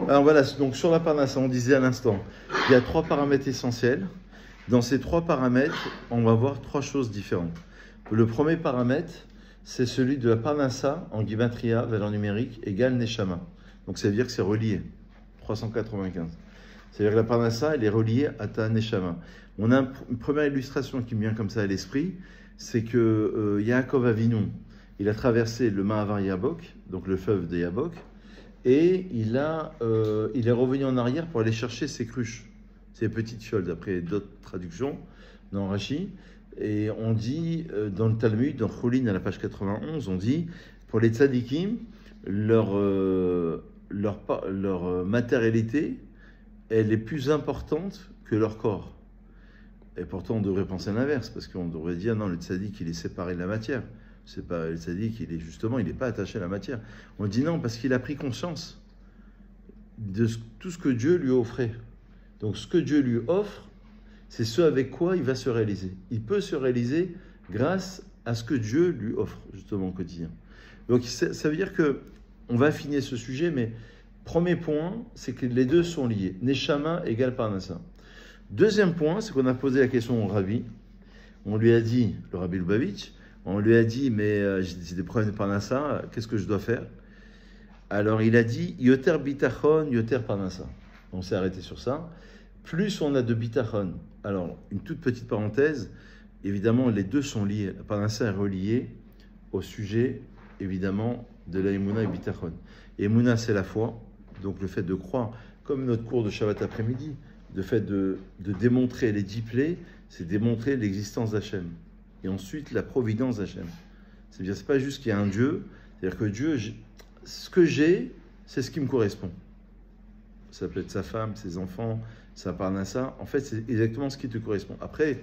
Alors voilà, donc sur la parnassa, on disait à l'instant, il y a 3 paramètres essentiels. Dans ces 3 paramètres, on va voir 3 choses différentes. Le premier paramètre, c'est celui de la parnassa en gematria, valeur numérique, égale neshama. Donc ça veut dire que c'est relié, 395. C'est-à-dire que la parnassa, elle est reliée à ta neshama. On a une première illustration qui me vient comme ça à l'esprit, c'est que Yaakov Avinu, il a traversé le Mahavar Yabok, donc le fleuve de Yabok, et il est revenu en arrière pour aller chercher ses cruches, ses petites fioles, d'après d'autres traductions dans Rashi. Et on dit, dans le Talmud, dans Choulin, à la page 91, on dit, pour les tzadikim, leur matérialité, elle est plus importante que leur corps. Et pourtant, on devrait penser à l'inverse, parce qu'on devrait dire, non, le tzadik, il est séparé de la matière. C'est pas le tzadik, il n'est pas attaché à la matière. On dit non, parce qu'il a pris conscience de tout ce que Dieu lui offrait. Donc, ce que Dieu lui offre, c'est ce avec quoi il va se réaliser. Il peut se réaliser grâce à ce que Dieu lui offre, justement, au quotidien. Donc, ça veut dire que on va affiner ce sujet, mais premier point, c'est que les deux sont liés. Neshama égale Parnassa. Deuxième point, c'est qu'on a posé la question au Rabbi. On lui a dit, le Rabbi Lubavitch, on lui a dit, mais j'ai des problèmes de Parnassa, qu'est-ce que je dois faire? Alors il a dit, Yoter bitachon, Yoter Parnassa. On s'est arrêté sur ça. Plus on a de bitachon. Alors, une toute petite parenthèse, évidemment, les deux sont liés. La Parnassa est reliée au sujet, évidemment, de la Emouna et bitachon. Emouna, c'est la foi, donc le fait de croire, comme notre cours de Shabbat après-midi, le fait de démontrer les 10 plaies, c'est démontrer l'existence d'Hachem. Et ensuite, la providence d'Hachem. C'est-à-dire, c'est pas juste qu'il y a un Dieu, c'est-à-dire que Dieu, ce que j'ai, c'est ce qui me correspond. Ça peut être sa femme, ses enfants, sa parnassa. En fait, c'est exactement ce qui te correspond. Après,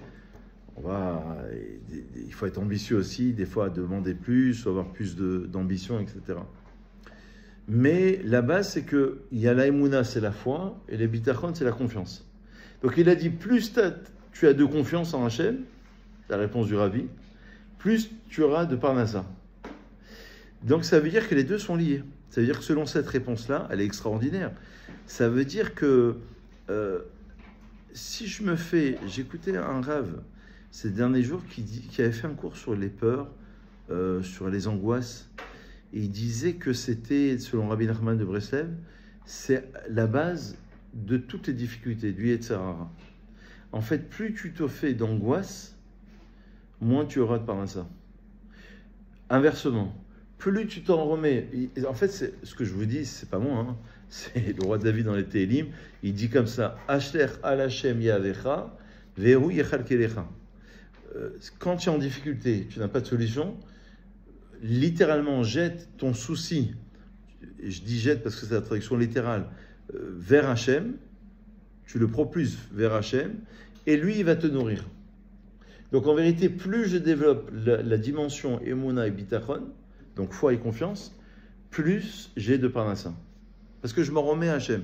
il faut être ambitieux aussi, des fois demander plus, ou avoir plus d'ambition, etc. Mais la base, c'est qu'il y a la Emouna, c'est la foi, et les bitachon, c'est la confiance. Donc il a dit, plus tu as de confiance en Hachem, la réponse du Rabbi, plus tu auras de parnassa. Donc ça veut dire que les deux sont liés. Ça veut dire que selon cette réponse-là, elle est extraordinaire. Ça veut dire que si j'écoutais un rave ces derniers jours qui avait fait un cours sur les peurs, sur les angoisses, et il disait que c'était, selon Rabbi Nachman de Breslev, c'est la base de toutes les difficultés, du Yetzer Hara. En fait, plus tu te fais d'angoisse, moins tu auras de parnassa. Inversement, plus tu t'en remets. En fait, ce que je vous dis, c'est pas moi, hein, c'est le roi David dans les Télim. Il dit comme ça: Asher al Hashem yavecha, veru yechal kelecha. Quand tu es en difficulté, tu n'as pas de solution, littéralement jette ton souci. Je dis jette parce que c'est la traduction littérale, vers Hachem. Tu le propulses vers Hachem, et lui, il va te nourrir. Donc en vérité, plus je développe la dimension Emouna et Bitachon, donc foi et confiance, plus j'ai de parnassa. Parce que je me remets à Hachem.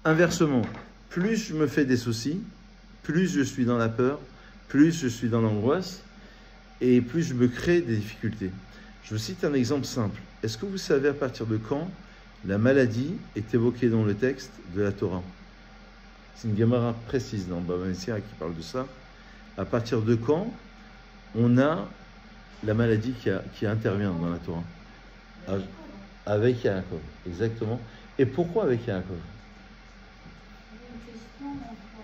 Inversement, plus je me fais des soucis, plus je suis dans la peur, plus je suis dans l'angoisse, et plus je me crée des difficultés. Je vous cite un exemple simple. Est-ce que vous savez à partir de quand la maladie est évoquée dans le texte de la Torah? C'est une Gemara précise dans Bava Metzia qui parle de ça. À partir de quand on a la maladie qui intervient dans la Torah? Avec Yaakov, exactement. Et pourquoi avec Yaakov? Une question entre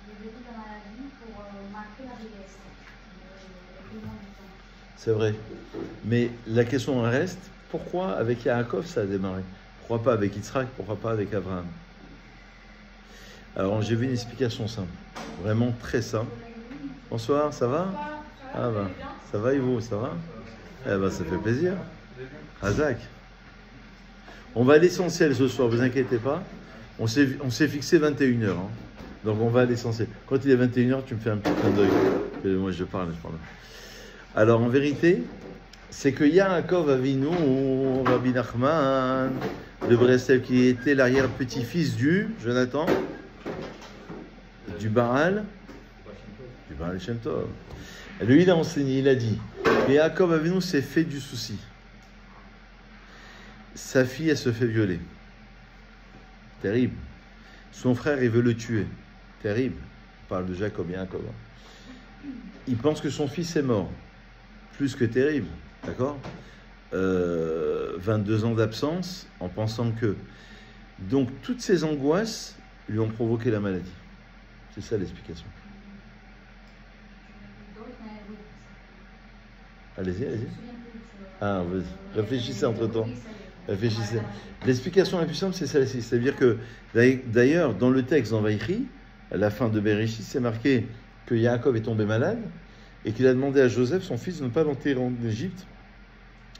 le début de la maladie pour marquer la vieillesse. C'est vrai. Mais la question reste, pourquoi avec Yaakov ça a démarré? Pourquoi pas avec Yitzhak? Pourquoi pas avec Abraham? Alors j'ai vu une explication simple, vraiment très simple. Bonsoir, ça va? Ah ben, ça va et vous, ça va? Eh ben, ça fait plaisir. Hazak. On va à l'essentiel ce soir, vous inquiétez pas. On s'est fixé 21h. Hein. Donc on va à l'essentiel. Quand il est 21h, tu me fais un petit clin d'œil. Moi je parle. Alors en vérité, c'est que Yaakov Avinu, Rabbi Nachman de Breslev, qui était l'arrière-petit-fils du Jonathan, du Baal Shem Tov. Lui, il a enseigné, il a dit, Yaakov Avinu s'est fait du souci. Sa fille, elle se fait violer. Terrible. Son frère, il veut le tuer. Terrible. On parle de Jacob et Jacob. Il pense que son fils est mort. Plus que terrible. D'accord 22 ans d'absence en pensant que... Donc, toutes ces angoisses lui ont provoqué la maladie. C'est ça l'explication. Allez-y, allez-y. Ah, vas-y. Réfléchissez entre-temps. Réfléchissez. L'explication la plus simple, c'est celle-ci. C'est-à-dire que, d'ailleurs, dans le texte, dans Vaïchi, à la fin de Bereshit, c'est marqué que Yaakov est tombé malade et qu'il a demandé à Joseph, son fils, de ne pas l'enterrer en Égypte,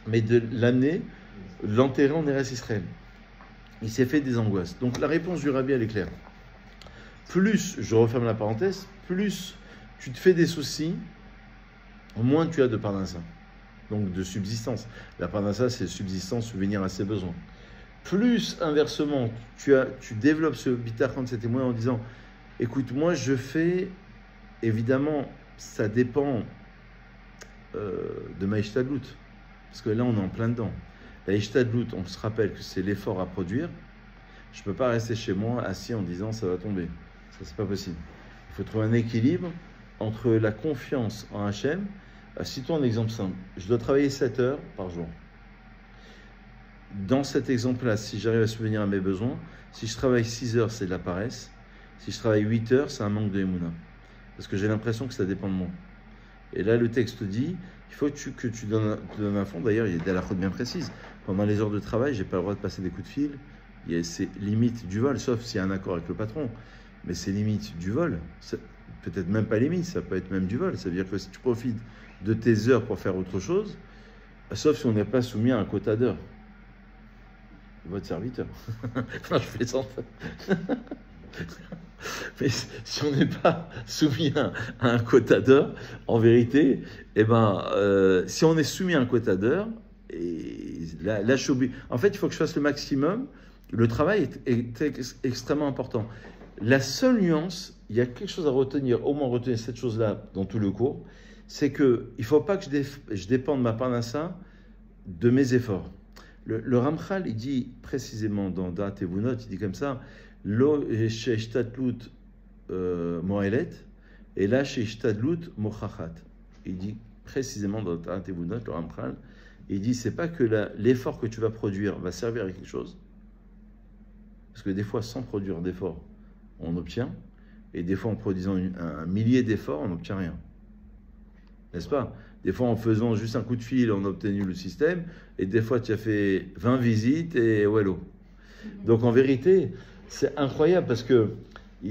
mais de l'enterrer en Eretz Israël. Il s'est fait des angoisses. Donc la réponse du rabbi, elle est claire. Plus, je referme la parenthèse, plus tu te fais des soucis, moins tu as de parnassa. Donc de subsistance. La parnassa, c'est subsistance, subvenir à ses besoins. Plus, inversement, tu développes ce bitachon de ces témoins en disant, écoute, moi je fais, évidemment, ça dépend de ma ishtadlut. Parce que là, on est en plein dedans. La ishtadlut, on se rappelle que c'est l'effort à produire. Je ne peux pas rester chez moi assis en disant ça va tomber. Ça, c'est pas possible. Il faut trouver un équilibre entre la confiance en Hachem. Citons un exemple simple. Je dois travailler 7 heures par jour. Dans cet exemple-là, si j'arrive à subvenir à mes besoins, si je travaille 6 heures, c'est de la paresse. Si je travaille 8 heures, c'est un manque de émouna. Parce que j'ai l'impression que ça dépend de moi. Et là, le texte dit, il faut que tu donnes un fond. D'ailleurs, il y a des halakhot bien précises. Pendant les heures de travail, je n'ai pas le droit de passer des coups de fil. Il y a ces limites du vol, sauf s'il y a un accord avec le patron. Mais c'est limite du vol. Peut-être même pas limite, ça peut être même du vol. Ça veut dire que si tu profites de tes heures pour faire autre chose, sauf si on n'est pas soumis à un quota d'heures. Votre serviteur. Enfin, je plaisante. Mais si on n'est pas soumis à un quota d'heures, en vérité, si on est soumis à un quota d'heures, et là je suis obligé. En fait, il faut que je fasse le maximum. Le travail est extrêmement important. La seule nuance, il y a quelque chose à retenir, au moins retenir cette chose-là dans tout le cours, c'est qu'il ne faut pas que je dépende de ma parnassa de mes efforts. Le Ramchal, il dit précisément dans Da'at Evunot, il dit comme ça, Lo sheishtatlut moelet, et là sheishtadlut mochachat. Il dit précisément dans Da'at Evunot, le Ramchal, il dit c'est pas que l'effort que tu vas produire va servir à quelque chose, parce que des fois, sans produire d'efforts, on obtient, et des fois, en produisant un millier d'efforts, on n'obtient rien. N'est-ce pas? Des fois, en faisant juste un coup de fil, on a obtenu le système, et des fois, tu as fait 20 visites et wello. Donc, en vérité, c'est incroyable, parce que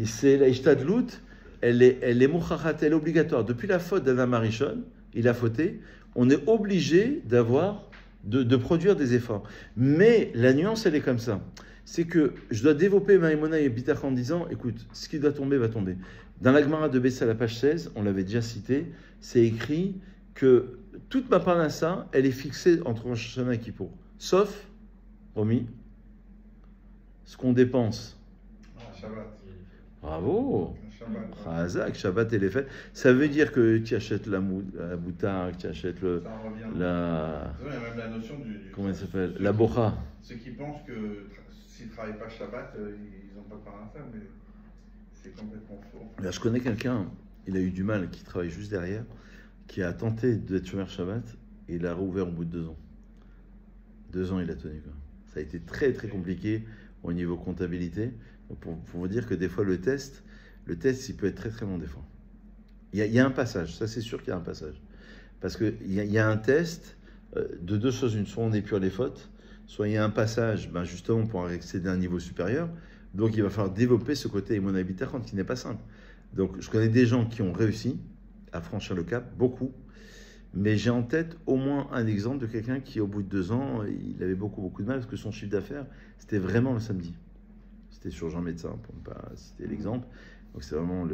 c'est la ishtadlut, elle est mouchachat, elle est obligatoire. Depuis la faute d'Adam Arishon, il a fauté, on est obligé de produire des efforts. Mais la nuance, elle est comme ça. C'est que je dois développer ma émona et bitach en disant, écoute, ce qui doit tomber, va tomber. Dans la Gemara de Bessa, la page 16, on l'avait déjà cité, c'est écrit que toute ma parnassa, elle est fixée entre Rosh Hashanah et Kippour. Sauf, promis, ce qu'on dépense. Shabbat. Bravo. Shabbat. Razak, Shabbat et les fêtes. Ça veut dire que tu achètes la moutarde, que tu achètes Ça en revient. la... Il y a même la notion du Comment ça s'appelle? La bocha. Ceux qui pensent que s'ils ne travaillent pas Shabbat, ils n'ont pas de parnassa, mais c'est complètement faux. Là, je connais quelqu'un, il a eu du mal, qui travaille juste derrière, qui a tenté d'être chômeur Shabbat, et il a rouvert au bout de 2 ans. 2 ans, il a tenu, quoi. Ça a été très, très compliqué au niveau comptabilité. Donc, pour vous dire que des fois, le test, il peut être très, très long des fois. Il y a un passage, ça c'est sûr qu'il y a un passage. Parce qu'il y a un test de 2 choses, une, soit on épure les fautes, soit il y a un passage, justement, pour accéder à un niveau supérieur. Donc, il va falloir développer ce côté émona bitachon qui n'est pas simple. Donc, je connais des gens qui ont réussi à franchir le cap, beaucoup. Mais j'ai en tête au moins un exemple de quelqu'un qui, au bout de 2 ans, il avait beaucoup, beaucoup de mal parce que son chiffre d'affaires, c'était vraiment le samedi. C'était sur Jean Médecin, pour ne pas citer l'exemple. Donc, c'était vraiment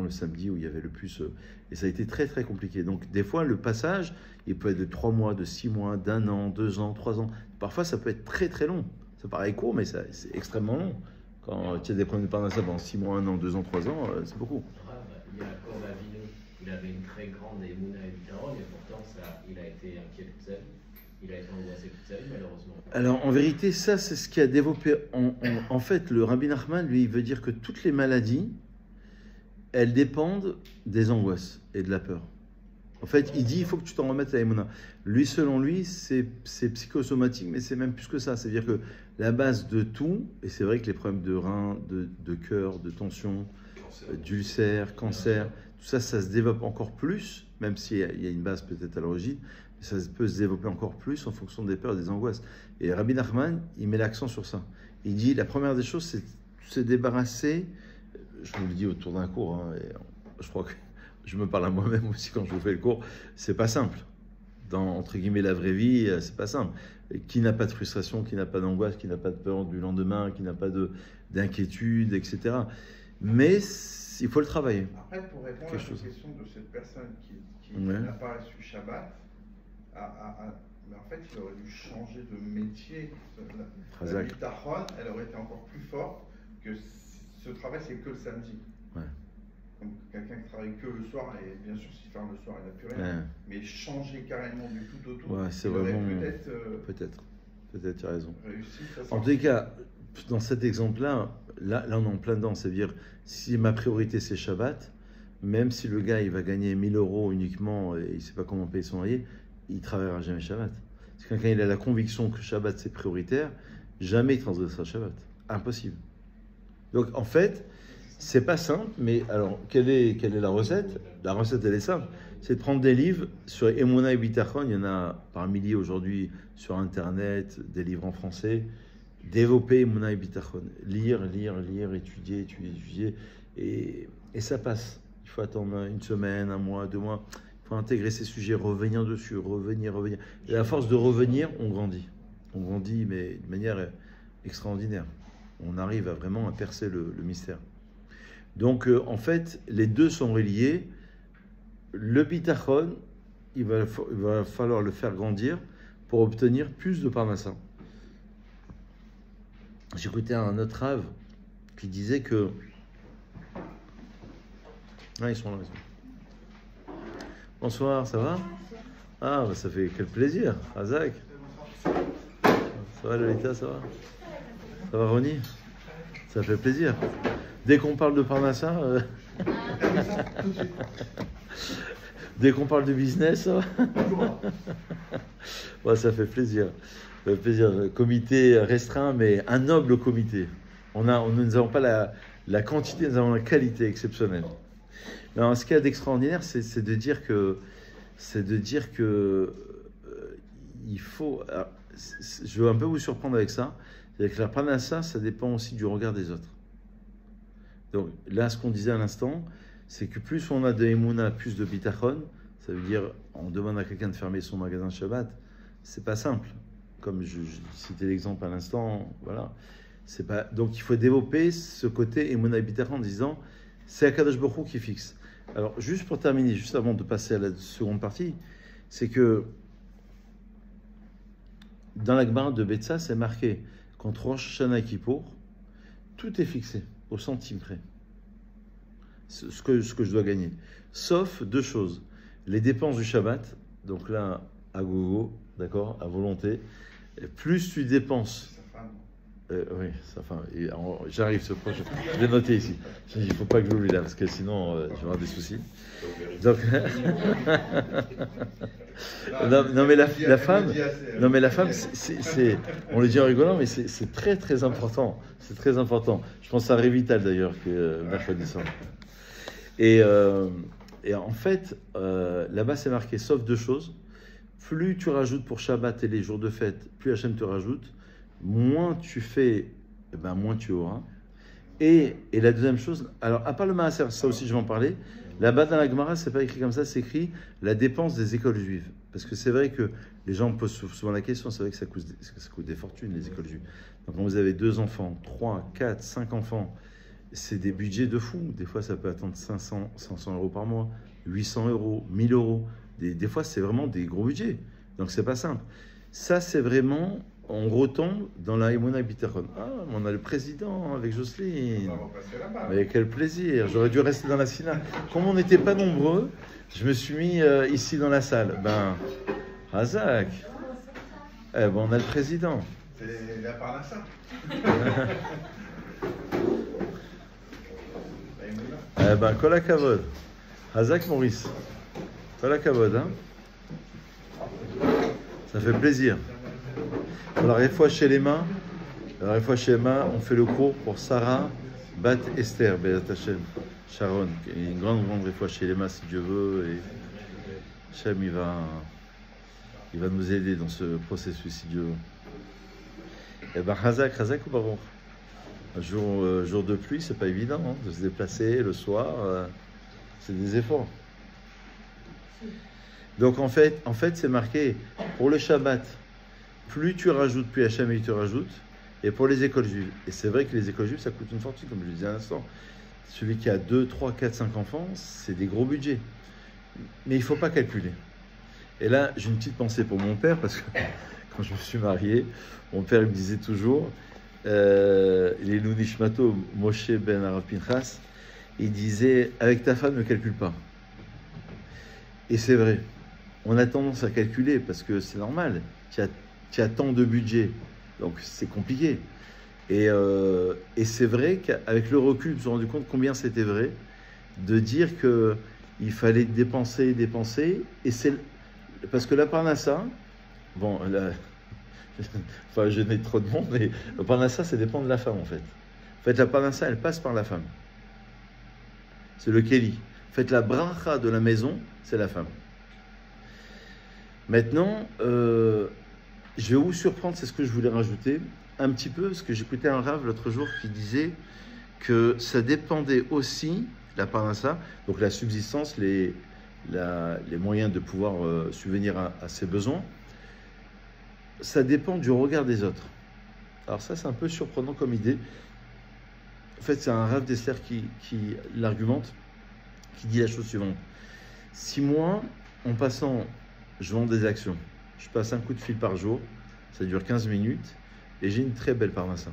le samedi où il y avait le plus... et ça a été très, très compliqué. Donc, des fois, le passage, il peut être de 3 mois, de 6 mois, d'1 an, 2 ans, 3 ans. Parfois, ça peut être très, très long. Ça paraît court, mais c'est extrêmement long. Quand tu as des problèmes de parnassa pendant 6 mois, 1 an, 2 ans, 3 ans, c'est beaucoup. Yaakov Avinu, il avait une très grande émouna et bitachon, et pourtant il a été inquiet toute sa vie. Il a été angoissé toute sa vie, malheureusement. Alors, en vérité, ça, c'est ce qui a développé. En fait, le Rabbi Nachman, lui, il veut dire que toutes les maladies, elles dépendent des angoisses et de la peur. En fait, il dit, il faut que tu t'en remettes à Emouna. Lui, selon lui, c'est psychosomatique, mais c'est même plus que ça. C'est-à-dire que la base de tout, et c'est vrai que les problèmes de rein, de cœur, de tension, d'ulcère, cancer, tout ça, ça se développe encore plus, même s'il y a une base peut-être à l'origine, mais ça peut se développer encore plus en fonction des peurs et des angoisses. Et Rabbi Nachman, il met l'accent sur ça. Il dit, la première des choses, c'est se débarrasser, je vous le dis autour d'un cours, hein, et je crois que je me parle à moi-même aussi quand je vous fais le cours, c'est pas simple. Dans, entre guillemets, la vraie vie, c'est pas simple. Et qui n'a pas de frustration, qui n'a pas d'angoisse, qui n'a pas de peur du lendemain, qui n'a pas d'inquiétude, etc. Mais il faut le travailler. Après, pour répondre à la question de cette personne qui Ouais. n'a pas reçu Shabbat, mais en fait, il aurait dû changer de métier. La bitachon, elle aurait été encore plus forte que ce travail, c'est que le samedi. Ouais. Donc, quelqu'un qui travaille que le soir, et bien sûr, s'il ferme le soir, il n'a plus rien. Ouais. Mais changer carrément du tout au tout, Ouais, c'est il aurait vraiment. Peut-être, tu as raison. Réussi. En tous les cas, dans cet exemple-là, là, on est en plein dedans. C'est-à-dire, si ma priorité c'est Shabbat, même si le gars il va gagner 1000 € uniquement et il ne sait pas comment payer son loyer, il ne travaillera jamais Shabbat. Si quelqu'un il a la conviction que Shabbat c'est prioritaire, jamais il transgressera Shabbat. Impossible. Donc en fait, c'est pas simple, mais alors quelle est la recette? La recette elle est simple, c'est de prendre des livres sur Emouna et Bitachon, il y en a par milliers aujourd'hui sur internet, des livres en français, développer Emouna et Bitachon, lire, étudier, et ça passe. Il faut attendre une semaine, un mois, 2 mois, il faut intégrer ces sujets, revenir dessus, revenir. Et à force de revenir, on grandit. On grandit, mais de manière extraordinaire. On arrive à percer le mystère. Donc, en fait, les deux sont reliés. Le bitachon, il va falloir le faire grandir pour obtenir plus de parnassa. J'écoutais un autre rave qui disait que... Ah, ils sont là. Bonsoir, ça va? Ah, bah, ça fait quel plaisir, Azak. Ça va, Lolita, ça va? Ça va, Ronnie? Ça fait plaisir. Dès qu'on parle de Parnassa, dès qu'on parle de business, ça va? Ouais, ça fait plaisir. Ça fait plaisir. Comité restreint, mais un noble comité. Nous n'avons pas la quantité, nous avons la qualité exceptionnelle. Alors, ce qu'il y a d'extraordinaire, c'est de dire que il faut. Alors, je veux un peu vous surprendre avec ça. C'est que la Parnassa, ça dépend aussi du regard des autres. Donc là, ce qu'on disait à l'instant, c'est que plus on a de Emouna, plus de bitachon, ça veut dire on demande à quelqu'un de fermer son magasin Shabbat, c'est pas simple. Comme je citais l'exemple à l'instant, voilà. C'est pas... Donc il faut développer ce côté Emouna et bitachon en disant c'est Akadosh Baruch Hu qui fixe. Alors juste pour terminer, juste avant de passer à la seconde partie, c'est que dans la Gemara de Betsa, c'est marqué qu'entre Rosh Hashanah et Kippour, tout est fixé au centime près. Ce que je dois gagner. Sauf 2 choses. Les dépenses du Shabbat, donc là, à gogo, d'accord, à volonté. Plus tu dépenses... oui, j'arrive ce prochain. Je l'ai noté ici. Il ne faut pas que je l'oublie là, parce que sinon, je vais avoir des soucis. Donc... non, mais la femme, on le dit en rigolant, mais c'est très très important. C'est très important. Je pense à Révital d'ailleurs, que mercredi soir. Et en fait, là-bas c'est marqué, sauf 2 choses. Plus tu rajoutes pour Shabbat et les jours de fête, plus Hachem te rajoute, moins tu fais, moins tu auras. Et la deuxième chose, alors à part le Maaser, ça aussi je vais en parler. Là-bas dans la Gemara, c'est pas écrit comme ça, c'est écrit la dépense des écoles juives. Parce que c'est vrai que les gens me posent souvent la question, c'est vrai que ça coûte des fortunes les écoles juives. Donc quand vous avez 2 enfants, 3, 4, 5 enfants, c'est des budgets de fou. Des fois ça peut attendre 500 € par mois, 800 €, 1000 €. Des fois c'est vraiment des gros budgets. Donc c'est pas simple. Ça c'est vraiment... On retombe dans la Emouna Bitachon. Ah, on a le président avec Jocelyne. Mais quel plaisir. J'aurais dû rester dans la Sina. Comme on n'était pas nombreux, je me suis mis ici dans la salle. Razak. Eh ben, on a le président. C'est la Parnassa. Eh ben, kol hakavod. Hazak Maurice. Kol hakavod, hein. Ça fait plaisir. Pour la réfoua chez les mains, on fait le cours pour Sarah Bat Esther, Be'ezrat Hashem, Sharon, qui est une grande réfoua chez les mains, si Dieu veut, et Hashem, il va nous aider dans ce processus, si Dieu veut. Eh ben, Hazak ou Baruch. Un jour de pluie, c'est pas évident, hein, de se déplacer le soir, c'est des efforts. Donc en fait, c'est marqué pour le Shabbat, plus tu rajoutes, plus Hachem il te rajoute, et pour les écoles juives. Et c'est vrai que les écoles juives, ça coûte une fortune, comme je le disais à l'instant. Celui qui a 2, 3, 4, 5 enfants, c'est des gros budgets. Mais il ne faut pas calculer. Et là, j'ai une petite pensée pour mon père, parce que quand je me suis marié, mon père il me disait toujours, les Nishmato Moshe ben Arav Pinchas, il disait, avec ta femme, ne calcule pas. Et c'est vrai. On a tendance à calculer parce que c'est normal. Tu as tant de budget, donc c'est compliqué. Et c'est vrai qu'avec le recul, je me suis rendu compte combien c'était vrai de dire qu'il fallait dépenser. Et c'est parce que la Parnassa, bon, enfin je n'ai trop de monde, mais la Parnassa, ça dépend de la femme en fait. En fait, la Parnassa, elle passe par la femme. C'est le Kéli. En fait, la bracha de la maison, c'est la femme. Maintenant, je vais vous surprendre, c'est ce que je voulais rajouter, un petit peu, parce que j'écoutais un rave l'autre jour qui disait que ça dépendait aussi, la parnassa, donc la subsistance, les moyens de pouvoir subvenir à ses besoins, ça dépend du regard des autres. Alors ça, c'est un peu surprenant comme idée. En fait, c'est un rave d'Esther qui l'argumente, qui dit la chose suivante. Si moi, en passant, je vends des actions, je passe un coup de fil par jour, ça dure 15 minutes, et j'ai une très belle parnassa.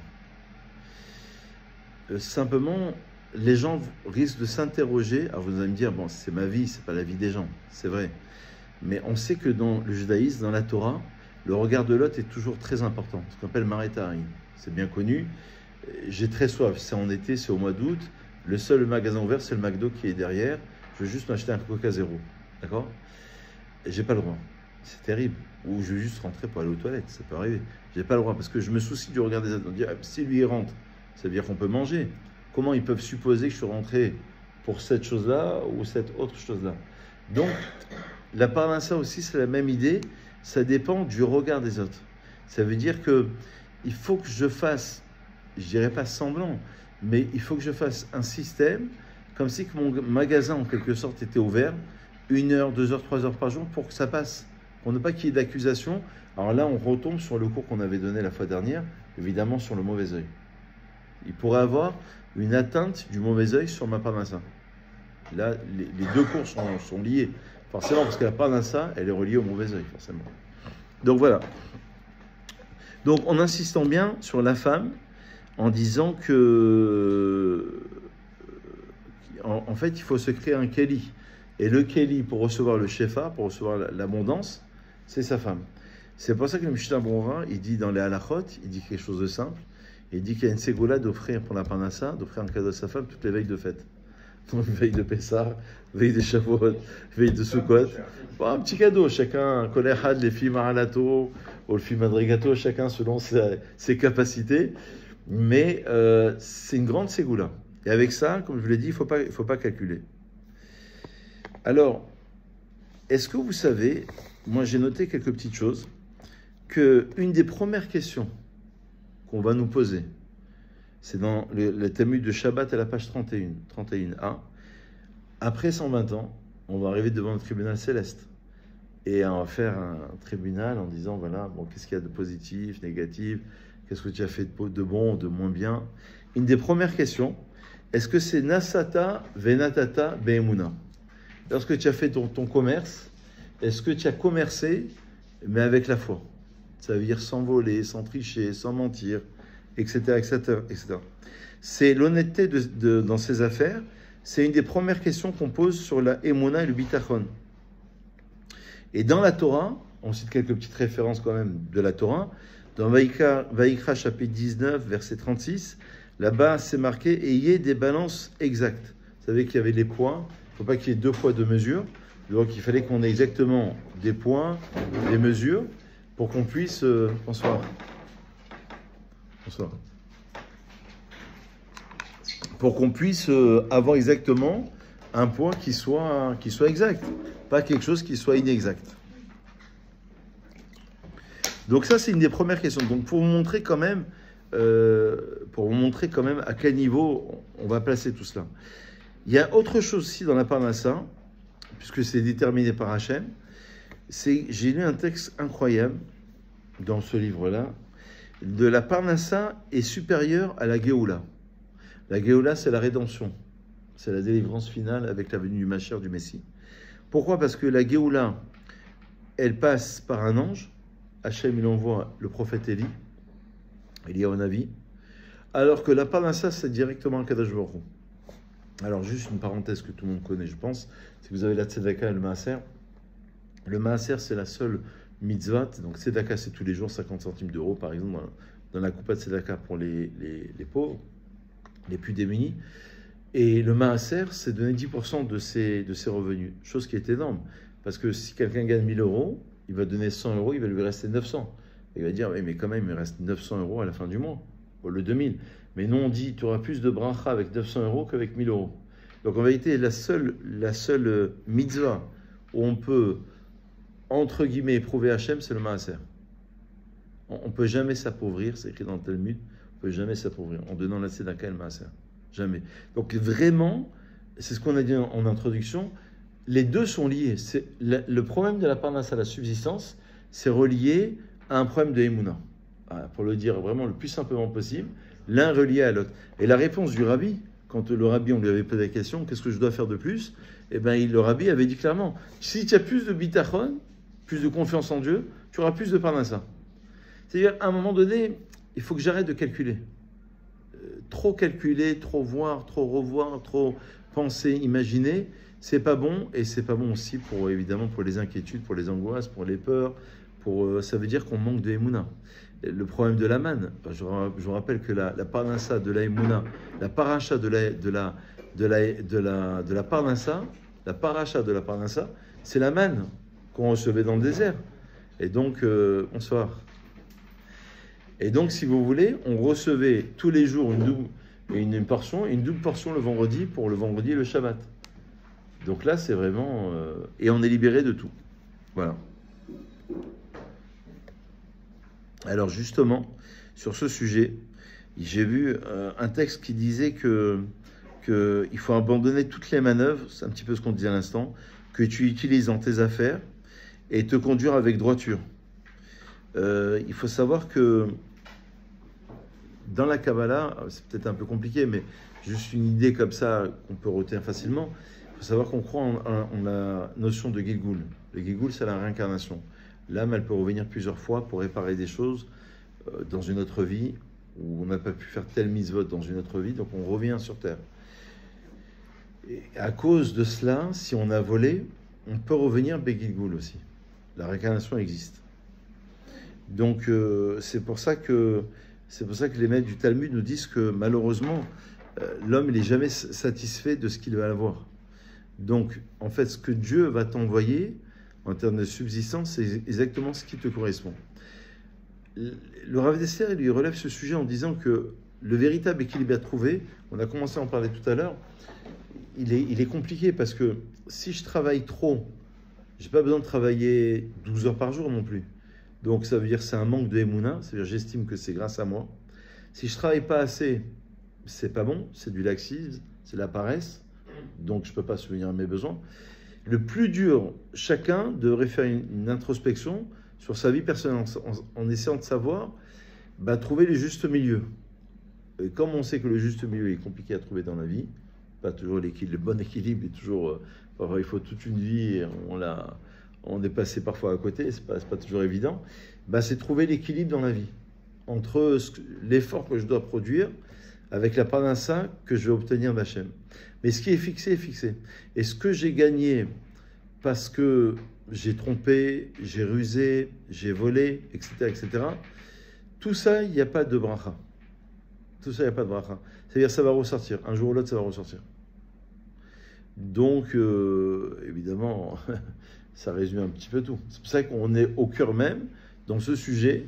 Simplement, les gens risquent de s'interroger. Alors vous allez me dire, bon, c'est ma vie, c'est pas la vie des gens, c'est vrai. Mais on sait que dans le judaïsme, dans la Torah, le regard de l'autre est toujours très important, ce qu'on appelle Maretari. C'est bien connu. J'ai très soif, c'est en été, c'est au mois d'août. Le seul magasin ouvert, c'est le McDo qui est derrière. Je veux juste m'acheter un Coca Zéro. D'accord ? J'ai pas le droit. C'est terrible. Ou je veux juste rentrer pour aller aux toilettes. Ça peut arriver. J'ai pas le droit parce que je me soucie du regard des autres. On dit, si lui il rentre, ça veut dire qu'on peut manger. Comment ils peuvent supposer que je suis rentré pour cette chose-là ou cette autre chose-là? Donc, la parnassa aussi, c'est la même idée. Ça dépend du regard des autres. Ça veut dire que il faut que je fasse, je dirais pas semblant, mais il faut que je fasse un système comme si que mon magasin, en quelque sorte, était ouvert 1 heure, 2 heures, 3 heures par jour pour que ça passe. Pour ne pas qu'il y ait d'accusation. Alors là, on retombe sur le cours qu'on avait donné la fois dernière, évidemment sur le mauvais œil. Il pourrait avoir une atteinte du mauvais œil sur ma parnassa. Là, les deux cours sont liés. Forcément, parce que la parnassa, elle est reliée au mauvais œil, forcément. Donc voilà. Donc en insistant bien sur la femme, en disant que, en fait, il faut se créer un kéli. Et le kéli, pour recevoir le shefa, pour recevoir l'abondance, c'est sa femme. C'est pour ça que le Mishnah Brura, il dit dans les halachot, il dit quelque chose de simple. Il dit qu'il y a une ségoula d'offrir pour la parnassa, d'offrir un cadeau à sa femme toutes les veilles de fête. Donc veille de Pessah, veille de Shavuot, veille de Sukkot. Bon, un petit cadeau, chacun, Kolehad, les filles Mahalato, ou le film Madrigato, chacun selon ses capacités. Mais c'est une grande ségoula. Et avec ça, comme je vous l'ai dit, il faut pas calculer. Alors, est-ce que vous savez, moi j'ai noté quelques petites choses, qu'une des premières questions qu'on va nous poser, c'est dans le Talmud de Shabbat à la page 31a. Après 120 ans, on va arriver devant le tribunal céleste. Et on va faire un tribunal en disant, voilà, bon, qu'est-ce qu'il y a de positif, négatif, qu'est-ce que tu as fait de bon, de moins bien. Une des premières questions, est-ce que c'est Nasata Venatata Be'emuna? Lorsque tu as fait ton commerce, est-ce que tu as commercé, mais avec la foi? Ça veut dire sans voler, sans tricher, sans mentir, etc., etc., etc. C'est l'honnêteté dans ces affaires. C'est une des premières questions qu'on pose sur la Emouna et le Bitachon. Et dans la Torah, on cite quelques petites références quand même de la Torah. Dans Vaïkra chapitre 19, verset 36, là-bas c'est marqué « Ayez des balances exactes ». Vous savez qu'il y avait les poids, il ne faut pas qu'il y ait 2 poids 2 mesures. Donc il fallait qu'on ait exactement des poids, des mesures, pour qu'on puisse... bonsoir. Bonsoir. Pour qu'on puisse avoir exactement un poids qui soit exact, pas quelque chose qui soit inexact. Donc ça, c'est une des premières questions. Donc pour vous montrer quand même, à quel niveau on va placer tout cela. Il y a autre chose aussi dans la Parnassa, puisque c'est déterminé par Hachem. J'ai lu un texte incroyable dans ce livre-là. De la Parnassa est supérieure à la Géoula. La Géoula, c'est la rédemption. C'est la délivrance finale avec la venue du Mashiach, du Messie. Pourquoi? Parce que la Géoula, elle passe par un ange. Hachem, il envoie le prophète Eliyahu Navi, alors que la Parnassa, c'est directement un Kadosh Baruch Hu. Alors, juste une parenthèse que tout le monde connaît, je pense, c'est que vous avez la Tzedaka et le Maaser. Le Maaser, c'est la seule mitzvah. Donc, Tzedaka, c'est tous les jours 50 centimes d'euros, par exemple, dans la coupa de Tzedaka pour les pauvres, les plus démunis. Et le Maaser, c'est donner 10% de ses revenus, chose qui est énorme. Parce que si quelqu'un gagne 1000 euros, il va donner 100 euros, il va lui rester 900. Il va dire, oui, mais quand même, il me reste 900 euros à la fin du mois, pour le 2000. Mais nous, on dit, tu auras plus de bracha avec 900 euros qu'avec 1000 euros. Donc en vérité, la seule mitzvah où on peut, entre guillemets, éprouver Hachem, c'est le Maaser. On ne peut jamais s'appauvrir, c'est écrit dans le Talmud, on ne peut jamais s'appauvrir en donnant la Tzedaka et le Maaser. Jamais. Donc vraiment, c'est ce qu'on a dit en introduction, les deux sont liés. Le problème de la Parnassa, la subsistance, c'est relié à un problème de Emouna. Pour le dire vraiment le plus simplement possible, l'un relié à l'autre. Et la réponse du rabbi, quand le rabbi, on lui avait posé la question, qu'est-ce que je dois faire de plus? Eh bien, le rabbi avait dit clairement, si tu as plus de bitachon, plus de confiance en Dieu, tu auras plus de Parnassa. C'est-à-dire, à un moment donné, il faut que j'arrête de calculer. Trop calculer, trop voir, trop revoir, trop penser, imaginer, c'est pas bon, et c'est pas bon aussi pour, évidemment, pour les inquiétudes, pour les angoisses, pour les peurs, ça veut dire qu'on manque de Emouna. Le problème de la manne, je vous rappelle que la Parnassa de la Emouna, la paracha de la Parnassa, la paracha de la Parnassa, c'est la manne qu'on recevait dans le désert. Et donc, bonsoir. Et donc, si vous voulez, on recevait tous les jours une double portion le vendredi pour le vendredi et le Shabbat. Donc là, c'est vraiment... et on est libéré de tout. Voilà. Alors justement, sur ce sujet, j'ai vu un texte qui disait qu'il faut abandonner toutes les manœuvres, c'est un petit peu ce qu'on disait à l'instant, que tu utilises dans tes affaires et te conduire avec droiture. Il faut savoir que dans la Kabbalah, c'est peut-être un peu compliqué, mais juste une idée comme ça qu'on peut retenir facilement, il faut savoir qu'on croit en la notion de Gilgul. Le Gilgul, c'est la réincarnation. L'âme, elle peut revenir plusieurs fois pour réparer des choses dans une autre vie, où on n'a pas pu faire tel mitzvot dans une autre vie, donc on revient sur Terre. Et à cause de cela, si on a volé, on peut revenir Begilgul aussi. La réincarnation existe. Donc c'est pour ça que les maîtres du Talmud nous disent que malheureusement, l'homme n'est jamais satisfait de ce qu'il va avoir. Donc en fait, ce que Dieu va t'envoyer en termes de subsistance, c'est exactement ce qui te correspond. Le Rav Dessler, il lui relève ce sujet en disant que le véritable équilibre à trouver, on a commencé à en parler tout à l'heure, il est compliqué parce que si je travaille trop, je n'ai pas besoin de travailler 12 heures par jour non plus. Donc ça veut dire que c'est un manque de Emouna, c'est-à-dire j'estime que c'est grâce à moi. Si je ne travaille pas assez, c'est pas bon, c'est du laxisme, c'est de la paresse, donc je ne peux pas subvenir à mes besoins. Le plus dur, chacun devrait faire une introspection sur sa vie personnelle en essayant de savoir, trouver le juste milieu. Et comme on sait que le juste milieu est compliqué à trouver dans la vie, pas toujours le bon équilibre est toujours, il faut toute une vie et on est passé parfois à côté, c'est pas toujours évident, c'est trouver l'équilibre dans la vie entre l'effort que je dois produire avec la parnassa que je vais obtenir d'Hachem. Mais ce qui est fixé est fixé. Et ce que j'ai gagné parce que j'ai trompé, j'ai rusé, j'ai volé, etc., etc. Tout ça, il n'y a pas de bracha. Tout ça, il n'y a pas de bracha. C'est-à-dire, ça va ressortir. Un jour ou l'autre, ça va ressortir. Donc, évidemment, ça résume un petit peu tout. C'est pour ça qu'on est au cœur même, dans ce sujet.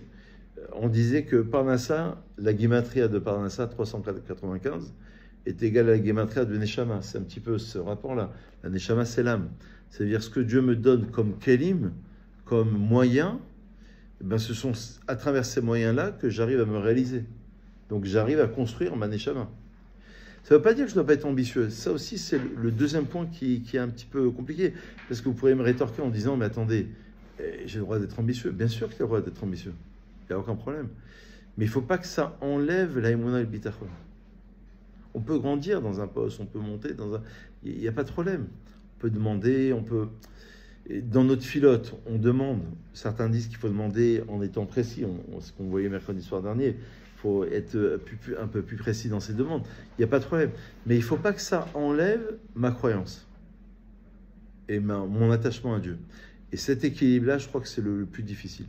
On disait que Parnassa, la guématria de Parnassa, 395, est égale à la guématria de Neshama. C'est un petit peu ce rapport-là. La Neshama, c'est l'âme. C'est-à-dire, ce que Dieu me donne comme kelim, comme moyen, eh ben, ce sont à travers ces moyens-là que j'arrive à me réaliser. Donc, j'arrive à construire ma Neshama. Ça ne veut pas dire que je ne dois pas être ambitieux. Ça aussi, c'est le deuxième point qui est un petit peu compliqué. Parce que vous pourriez me rétorquer en disant, mais attendez, j'ai le droit d'être ambitieux. Bien sûr que tu as le droit d'être ambitieux. Il n'y a aucun problème. Mais il ne faut pas que ça enlève la émouna et le bitachon. On peut grandir dans un poste, on peut monter dans un... Il n'y a pas de problème. On peut demander, on peut... Dans notre filote, on demande. Certains disent qu'il faut demander en étant précis. Ce qu'on voyait mercredi soir dernier. Il faut être un peu plus précis dans ses demandes. Il n'y a pas de problème. Mais il ne faut pas que ça enlève ma croyance et mon attachement à Dieu. Et cet équilibre-là, je crois que c'est le plus difficile.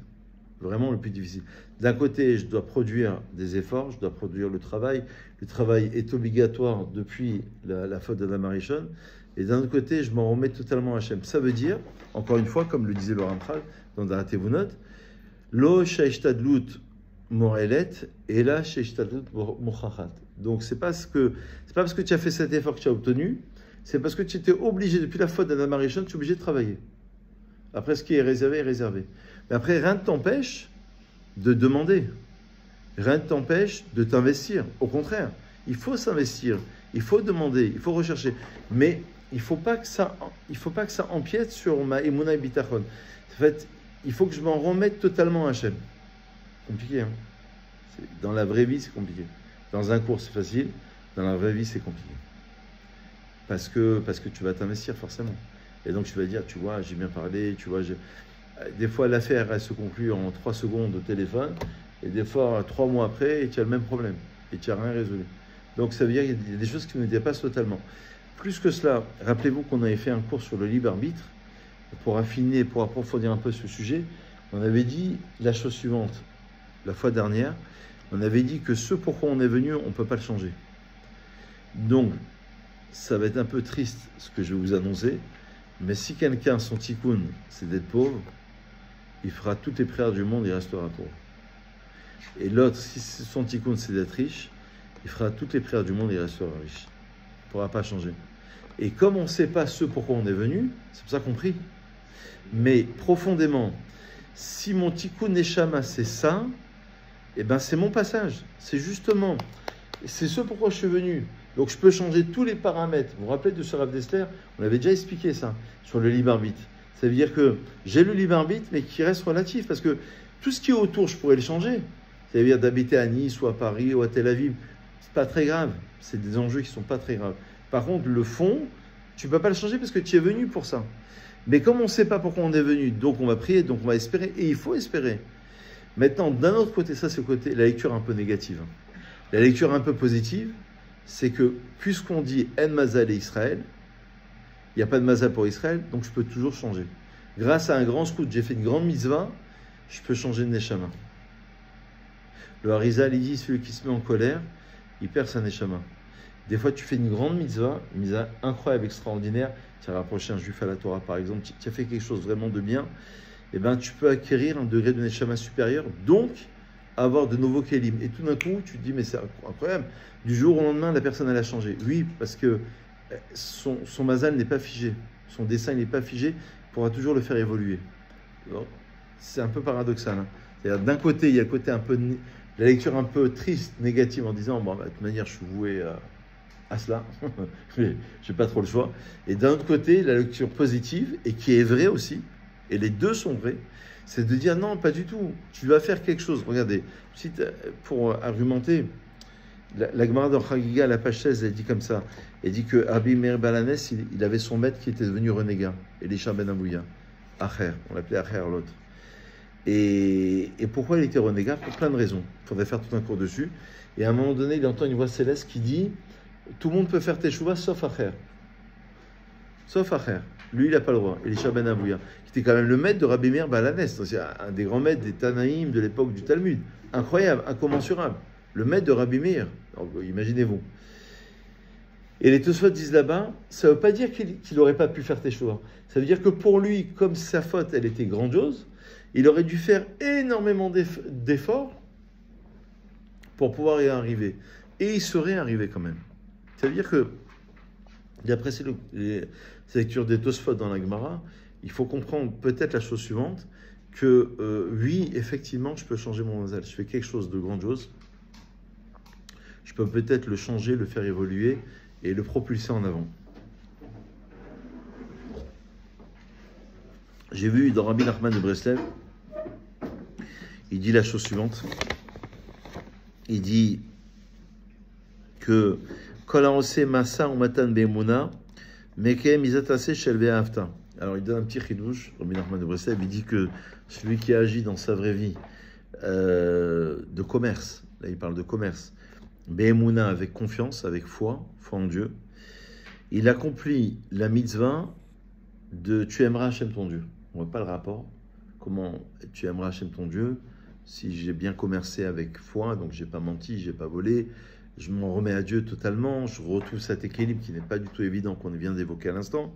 Vraiment le plus difficile. D'un côté, je dois produire des efforts, je dois produire le travail. Le travail est obligatoire depuis la faute d'Adam Arishon. Et d'un autre côté, je m'en remets totalement à Hachem. Ça veut dire, encore une fois, comme le disait le Ramchal dans Darat Evunot, Lo shaishtadlut morelet et là shaishtadlut mochachat. Donc c'est pas parce que tu as fait cet effort que tu as obtenu, c'est parce que tu étais obligé, depuis la faute d'Adam Arishon, tu es obligé de travailler. Après, ce qui est réservé est réservé. Mais après, rien ne t'empêche de demander. Rien ne t'empêche de t'investir. Au contraire, il faut s'investir, il faut demander, il faut rechercher. Mais il ne faut pas que ça empiète sur ma émouna et bitachon. En fait, il faut que je m'en remette totalement à Hachem. Compliqué, hein. Dans la vraie vie, c'est compliqué. Dans un cours, c'est facile. Dans la vraie vie, c'est compliqué. Parce que tu vas t'investir, forcément. Et donc, tu vas dire, tu vois, j'ai bien parlé, tu vois, des fois, l'affaire, elle se conclut en 3 secondes au téléphone, et des fois, 3 mois après, tu as le même problème, et tu n'as rien résolu. Donc, ça veut dire qu'il y a des choses qui nous dépassent totalement. Plus que cela, rappelez-vous qu'on avait fait un cours sur le libre arbitre, pour affiner, pour approfondir un peu ce sujet. On avait dit la chose suivante, la fois dernière, on avait dit que ce pourquoi on est venu, on ne peut pas le changer. Donc, ça va être un peu triste, ce que je vais vous annoncer, mais si quelqu'un, son tikkun, c'est d'être pauvre, il fera toutes les prières du monde, il restera pauvre. Et l'autre, si son tikkun, c'est d'être riche, il fera toutes les prières du monde, il restera riche. Il ne pourra pas changer. Et comme on ne sait pas ce pourquoi on est venu, c'est pour ça qu'on prie. Mais profondément, si mon tikkun neshama, c'est ça, eh ben c'est mon passage. C'est justement, c'est ce pourquoi je suis venu. Donc je peux changer tous les paramètres. Vous vous rappelez de ce Rav Dessler? On avait déjà expliqué ça, sur le libre arbitre. Ça veut dire que j'ai le libre arbitre, mais qui reste relatif, parce que tout ce qui est autour, je pourrais le changer. Ça veut dire d'habiter à Nice, ou à Paris, ou à Tel Aviv. C'est pas très grave. C'est des enjeux qui sont pas très graves. Par contre, le fond, tu peux pas le changer parce que tu es venu pour ça. Mais comme on ne sait pas pourquoi on est venu, donc on va prier, donc on va espérer, et il faut espérer. Maintenant, d'un autre côté, ça c'est le côté, la lecture un peu négative. La lecture un peu positive, c'est que puisqu'on dit En Mazal et Israël, il n'y a pas de Mazal pour Israël, donc je peux toujours changer. Grâce à un grand scout, j'ai fait une grande mitzvah, je peux changer de Neshama. Le Harizal, il dit, celui qui se met en colère, il perd sa Neshama. Des fois, tu fais une grande mitzvah incroyable, extraordinaire, tu as rapproché un juif à la Torah, par exemple, tu as fait quelque chose vraiment de bien, et ben tu peux acquérir un degré de Neshama supérieur, donc avoir de nouveaux kelim. Et tout d'un coup, tu te dis, mais c'est incroyable. Du jour au lendemain, la personne, elle a changé. Oui, parce que son mazal n'est pas figé. Son dessin n'est pas figé. Il pourra toujours le faire évoluer. C'est un peu paradoxal. Hein. C'est-à-dire, d'un côté, il y a le côté un peu... La lecture un peu triste, négative, en disant, bon, de toute manière, je suis voué à cela. Je n'ai pas trop le choix. Et d'un autre côté, la lecture positive, et qui est vraie aussi, et les deux sont vrais, c'est de dire non, pas du tout. Tu vas faire quelque chose. Regardez, pour argumenter, la Gemara dans Chagiga, la page 16, elle dit comme ça. Elle dit que Rabbi Meir Balanes, il avait son maître qui était devenu renégat, Elisha ben Abouya, Acher, on l'appelait Acher l'autre. Et pourquoi il était renégat? Pour plein de raisons. Il faudrait faire tout un cours dessus. Et à un moment donné, il entend une voix céleste qui dit tout le monde peut faire teshuva sauf Acher. Sauf Acher. Lui, il n'a pas le droit. Elisha ben Avouya, qui était quand même le maître de Rabbi Meir Balanès, c'est un des grands maîtres des Tanaïm de l'époque du Talmud. Incroyable, incommensurable. Le maître de Rabbi Meir. Imaginez-vous. Et les Tosfot disent là-bas, ça ne veut pas dire qu'il n'aurait pas pu faire Teshuva. Ça veut dire que pour lui, comme sa faute, elle était grandiose, il aurait dû faire énormément d'efforts pour pouvoir y arriver. Et il serait arrivé quand même. Ça veut dire que, d'après les lectures des Tosfot dans la Gemara, il faut comprendre peut-être la chose suivante, que oui, effectivement, je peux changer mon mazal. Je fais quelque chose de grandiose. Je peux peut-être le changer, le faire évoluer et le propulser en avant. J'ai vu dans Rabbi Nachman de Breslev, il dit la chose suivante. Il dit que Kolarose Massa ou Matan Be'emuna, Mekem Izatase Shelve Hafta. Alors il donne un petit chidouche, Rabbi Nachman de Breslev, il dit que celui qui agit dans sa vraie vie de commerce, là il parle de commerce, Be'emuna avec confiance, avec foi en Dieu, il accomplit la mitzvah de tu aimeras Hachem ton Dieu. On ne voit pas le rapport. Comment tu aimeras Hachem ton Dieu si j'ai bien commercé avec foi, donc j'ai pas menti, j'ai pas volé, je m'en remets à Dieu totalement, je retrouve cet équilibre qui n'est pas du tout évident qu'on vient d'évoquer à l'instant.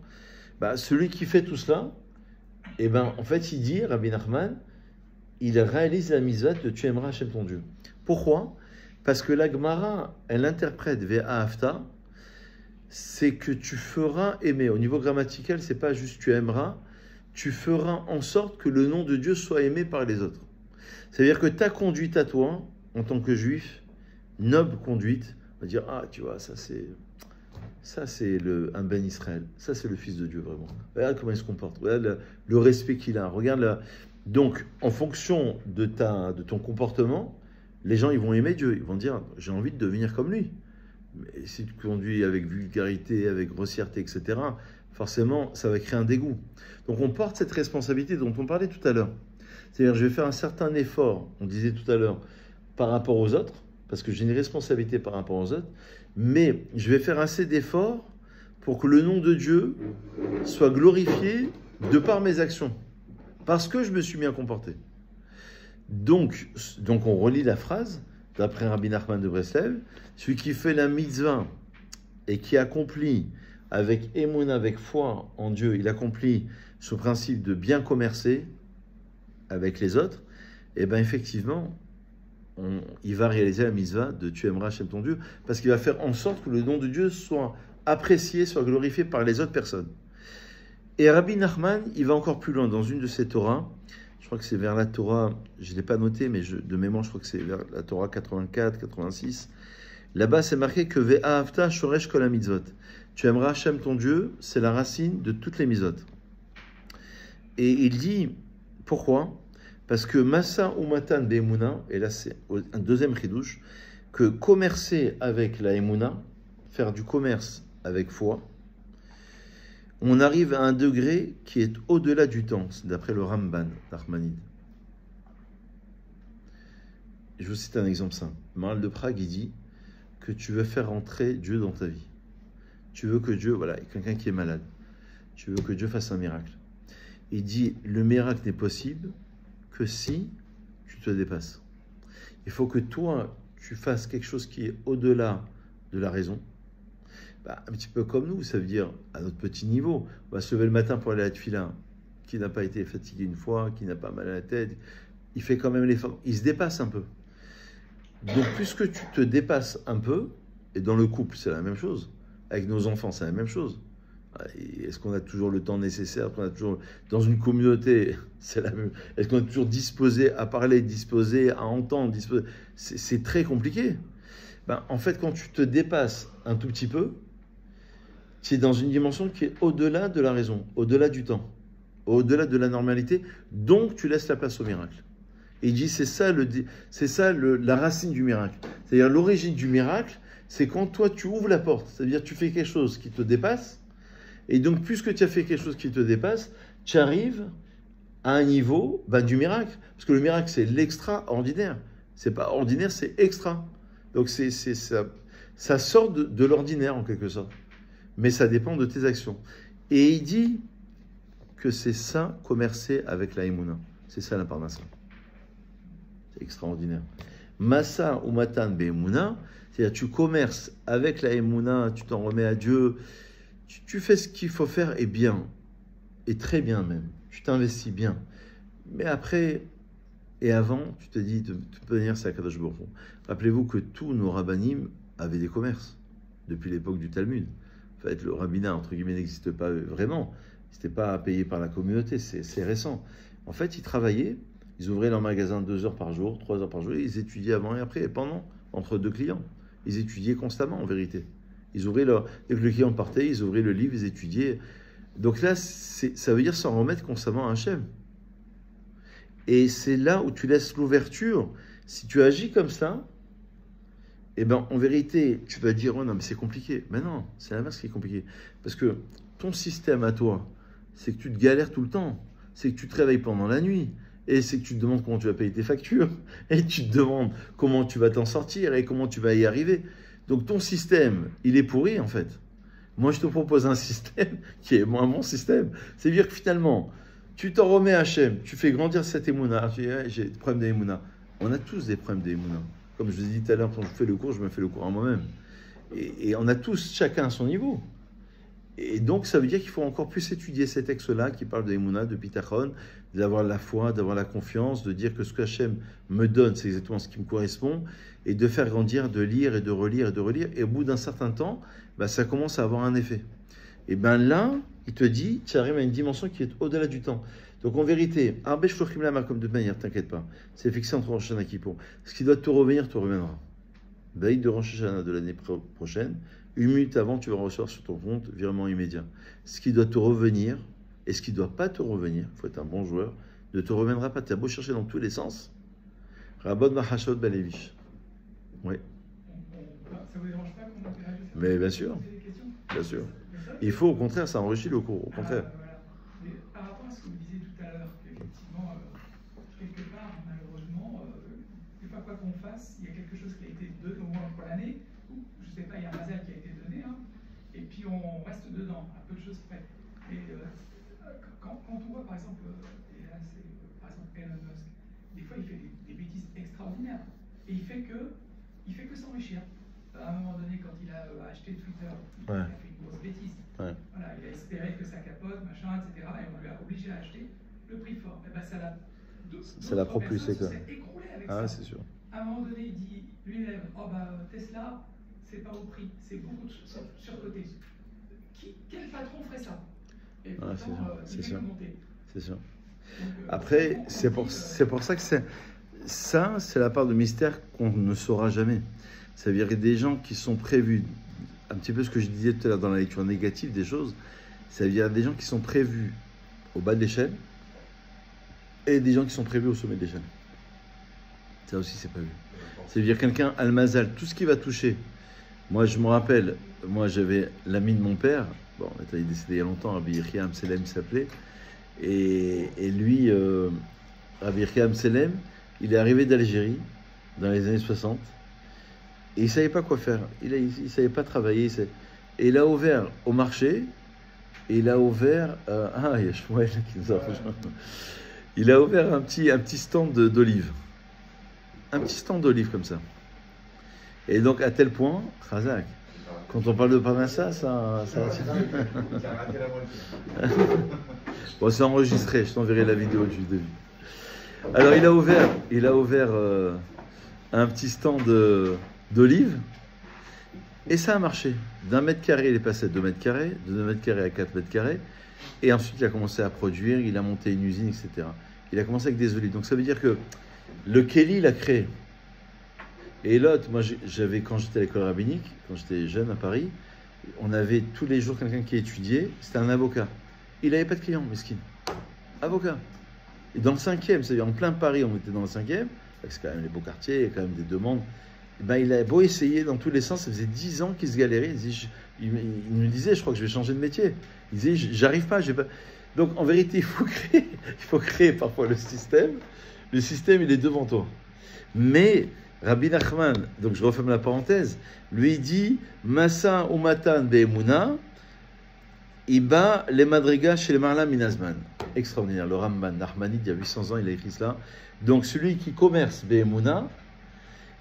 Bah, celui qui fait tout cela, eh ben, en fait, il dit, Rabbi Nachman, il réalise la mitzvah de tu aimeras Hachem ton Dieu. Pourquoi ? Parce que la Gemara, elle interprète Ve'a Hafta, c'est que tu feras aimer. Au niveau grammatical, c'est pas juste tu aimeras, tu feras en sorte que le nom de Dieu soit aimé par les autres. C'est-à-dire que ta conduite à toi, en tant que juif, noble conduite, on va dire, ah, tu vois, ça c'est un Ben Israël, ça c'est le fils de Dieu vraiment. Regarde comment il se comporte, regarde le respect qu'il a, regarde Donc, en fonction de ton comportement, les gens, ils vont aimer Dieu, ils vont dire, j'ai envie de devenir comme lui. Mais si tu conduis avec vulgarité, avec grossièreté, etc., forcément, ça va créer un dégoût. Donc, on porte cette responsabilité dont on parlait tout à l'heure. C'est-à-dire, je vais faire un certain effort, on disait tout à l'heure, par rapport aux autres, parce que j'ai une responsabilité par rapport aux autres, mais je vais faire assez d'efforts pour que le nom de Dieu soit glorifié de par mes actions, parce que je me suis bien comporté. Donc on relit la phrase, d'après Rabbi Nachman de Breslev, celui qui fait la mitzvah et qui accomplit avec émoun, avec foi en Dieu, il accomplit ce principe de bien commercer avec les autres, et bien effectivement, il va réaliser la mitzvah de tu aimeras Hachem ton Dieu, parce qu'il va faire en sorte que le nom de Dieu soit apprécié, soit glorifié par les autres personnes. Et Rabbi Nachman, il va encore plus loin dans une de ses Torahs. Je crois que c'est vers la Torah, je ne l'ai pas noté, mais de mémoire, je crois que c'est vers la Torah 84, 86. Là-bas, c'est marqué que Ve'ahavta shoresh kol ha-mitzvot. Tu aimeras Hachem ton Dieu, c'est la racine de toutes les mitzvot. Et il dit, pourquoi ? Parce que Massa ou Matan Be'emuna, et là c'est un deuxième chidouche, que commercer avec la Emuna, faire du commerce avec foi, on arrive à un degré qui est au-delà du temps, d'après le Ramban d'Achmanide. Je vous cite un exemple simple. Maral de Prague, il dit que tu veux faire entrer Dieu dans ta vie. Tu veux que Dieu, voilà, quelqu'un qui est malade, tu veux que Dieu fasse un miracle. Il dit, le miracle n'est possible que si tu te dépasses. Il faut que toi, tu fasses quelque chose qui est au-delà de la raison. Un petit peu comme nous, ça veut dire à notre petit niveau. On va se lever le matin pour aller à la tefila. Qui n'a pas été fatigué une fois, qui n'a pas mal à la tête, il fait quand même l'effort. Il se dépasse un peu. Donc, puisque tu te dépasses un peu, et dans le couple, c'est la même chose. Avec nos enfants, c'est la même chose. Est-ce qu'on a toujours le temps nécessaire? Est-ce qu'on a toujours, dans une communauté, c'est la même. Est-ce qu'on est toujours disposé à parler, disposé à entendre, disposé... C'est très compliqué. En fait, quand tu te dépasses un tout petit peu, tu es dans une dimension qui est au-delà de la raison, au-delà du temps, au-delà de la normalité, donc tu laisses la place au miracle. Et il dit, c'est ça la racine du miracle. C'est-à-dire l'origine du miracle, c'est quand toi tu ouvres la porte, c'est-à-dire tu fais quelque chose qui te dépasse, et donc puisque tu as fait quelque chose qui te dépasse, tu arrives à un niveau du miracle. Parce que le miracle, c'est l'extraordinaire. C'est pas ordinaire, c'est extra. Donc ça sort de l'ordinaire en quelque sorte. Mais ça dépend de tes actions. Et il dit que c'est ça, commercer avec la Emouna. C'est ça la parnassa. C'est extraordinaire. Massa ou matan be'emouna, c'est-à-dire tu commerces avec la Emouna, tu t'en remets à Dieu, tu fais ce qu'il faut faire et bien, et très bien même. Tu t'investis bien. Mais après et avant, tu te dis, de toute manière, c'est Akadosh Baruch Hu. Rappelez-vous que tous nos rabbinim avaient des commerces depuis l'époque du Talmud. En fait, le rabbinat, entre guillemets, n'existe pas vraiment. C'était pas payé par la communauté, c'est récent. En fait, ils travaillaient, ils ouvraient leur magasin 2 heures par jour, 3 heures par jour, et ils étudiaient avant et après, et pendant, entre deux clients. Ils étudiaient constamment, en vérité. Ils ouvraient dès que le client partait, ils ouvraient le livre, ils étudiaient. Donc là, ça veut dire s'en remettre constamment à Hachem. Et c'est là où tu laisses l'ouverture. Si tu agis comme ça, eh ben, en vérité, tu vas dire, oh non, mais c'est compliqué. Mais non, c'est l'inverse qui est compliqué. Parce que ton système à toi, c'est que tu te galères tout le temps. C'est que tu te réveilles pendant la nuit. Et c'est que tu te demandes comment tu vas payer tes factures. Et tu te demandes comment tu vas t'en sortir et comment tu vas y arriver. Donc ton système, il est pourri en fait. Moi, je te propose un système qui est moins mon système. C'est-à-dire que finalement, tu t'en remets à Hachem, tu fais grandir cette émouna. Tu dis, ouais, j'ai des problèmes d'émouna. On a tous des problèmes d'émouna. Comme je vous ai dit tout à l'heure, quand je fais le cours, je me fais le cours à moi-même. Et on a tous, chacun à son niveau. Et donc, ça veut dire qu'il faut encore plus étudier ces textes-là qui parlent de émouna, de bitachon, d'avoir la foi, d'avoir la confiance, de dire que ce que Hachem me donne, c'est exactement ce qui me correspond, et de faire grandir, de lire et de relire et de relire. Et au bout d'un certain temps, bah, ça commence à avoir un effet. Et bien là, il te dit, tu arrives à une dimension qui est au-delà du temps. Donc en vérité, Arbesh Flochim Lama, comme de manière, t'inquiète pas, c'est fixé entre Rosh Hashanah et Kippour. Ce qui doit te revenir, te reviendra. Veille de Rosh Hashanah de l'année prochaine, 1 minute avant, tu vas recevoir sur ton compte virement immédiat. Ce qui doit te revenir et ce qui ne doit pas te revenir, il faut être un bon joueur, ne te reviendra pas. Tu as beau chercher dans tous les sens. Rabban Mahashot Balevish. Oui. Ça vous dérange pas qu'on interagisse? Mais bien sûr. Bien sûr. Il faut au contraire, ça enrichit le cours, au contraire. Voilà. Mais par rapport à ce que vous disiez tout à l'heure, qu'effectivement, quelque part, malheureusement, des fois, quoi qu'on fasse, il y a quelque chose qui a été donné au moins pour l'année, ou je ne sais pas, il y a un mazal qui a été donné, hein, et puis on reste dedans, à peu de choses près. Et quand on voit, par exemple, et là, c'est par exemple Elon Musk, des fois, il fait des bêtises extraordinaires, et il fait que s'enrichir. À un moment donné, quand il a acheté Twitter, il a fait une grosse bêtise. Ouais. Voilà, il a espéré que ça capote, machin, etc. Et on lui a obligé à acheter le prix fort. Et ben ça l'a propulsé quoi. S'est écroulé avec ça. C'est sûr. À un moment donné, il dit lui-même, oh bah Tesla, c'est pas au prix, c'est beaucoup surcoté. Quel patron ferait ça? Et pourtant, c'est sûr. C'est sûr. Donc, après, c'est pour ça que c'est la part de mystère qu'on ne saura jamais. Ça veut dire qu'il y a des gens qui sont prévus, un petit peu ce que je disais tout à l'heure dans la lecture négative des choses, ça veut dire des gens qui sont prévus au bas de l'échelle et des gens qui sont prévus au sommet de l'échelle. Ça aussi, c'est prévu. Ça veut dire quelqu'un, Al-Mazal, tout ce qui va toucher. Moi, je me rappelle, moi j'avais l'ami de mon père, bon, il est décédé il y a longtemps, Rabbi Yechia Amselem s'appelait, et lui, Rabbi Yechia Amselem, il est arrivé d'Algérie dans les années 60. Et il ne savait pas quoi faire, il ne savait pas travailler. Et il a ouvert au marché, et il a ouvert... il y a Shmuel qui nous a rejoint. Il a ouvert un petit stand d'olives. Un petit stand d'olives comme ça. Et donc à tel point, Khazak, quand on parle de Parnassa, ça bon, c'est enregistré, je t'enverrai la vidéo du début. Alors il a ouvert un petit stand d'olives, et ça a marché. D'1 mètre carré, il est passé à 2 mètres carrés, de 2 mètres carrés à 4 mètres carrés, et ensuite il a commencé à produire, il a monté une usine, etc. Il a commencé avec des olives. Donc ça veut dire que le Kéli, il a créé. Et l'autre, moi quand j'étais à l'école rabbinique, quand j'étais jeune à Paris, on avait tous les jours quelqu'un qui étudiait, c'était un avocat. Il n'avait pas de clients, mesquine. Avocat. Et dans le 5e, c'est-à-dire en plein Paris, on était dans le 5e, c'est quand même les beaux quartiers, il y a quand même des demandes. Ben, il a beau essayer dans tous les sens, ça faisait 10 ans qu'il se galérait. Il me disait, je crois que je vais changer de métier. Il disait, j'arrive pas, j'ai pas. Donc en vérité, il faut créer parfois le système. Le système, il est devant toi. Mais Rabbi Nachman, donc je referme la parenthèse, lui dit, Massa ou Matan be'emuna, Iba le madriga chez le marla minazman. extraordinaire. Le Ramban Nachmanide, il y a 800 ans, il a écrit cela. Donc celui qui commerce Be'emouna,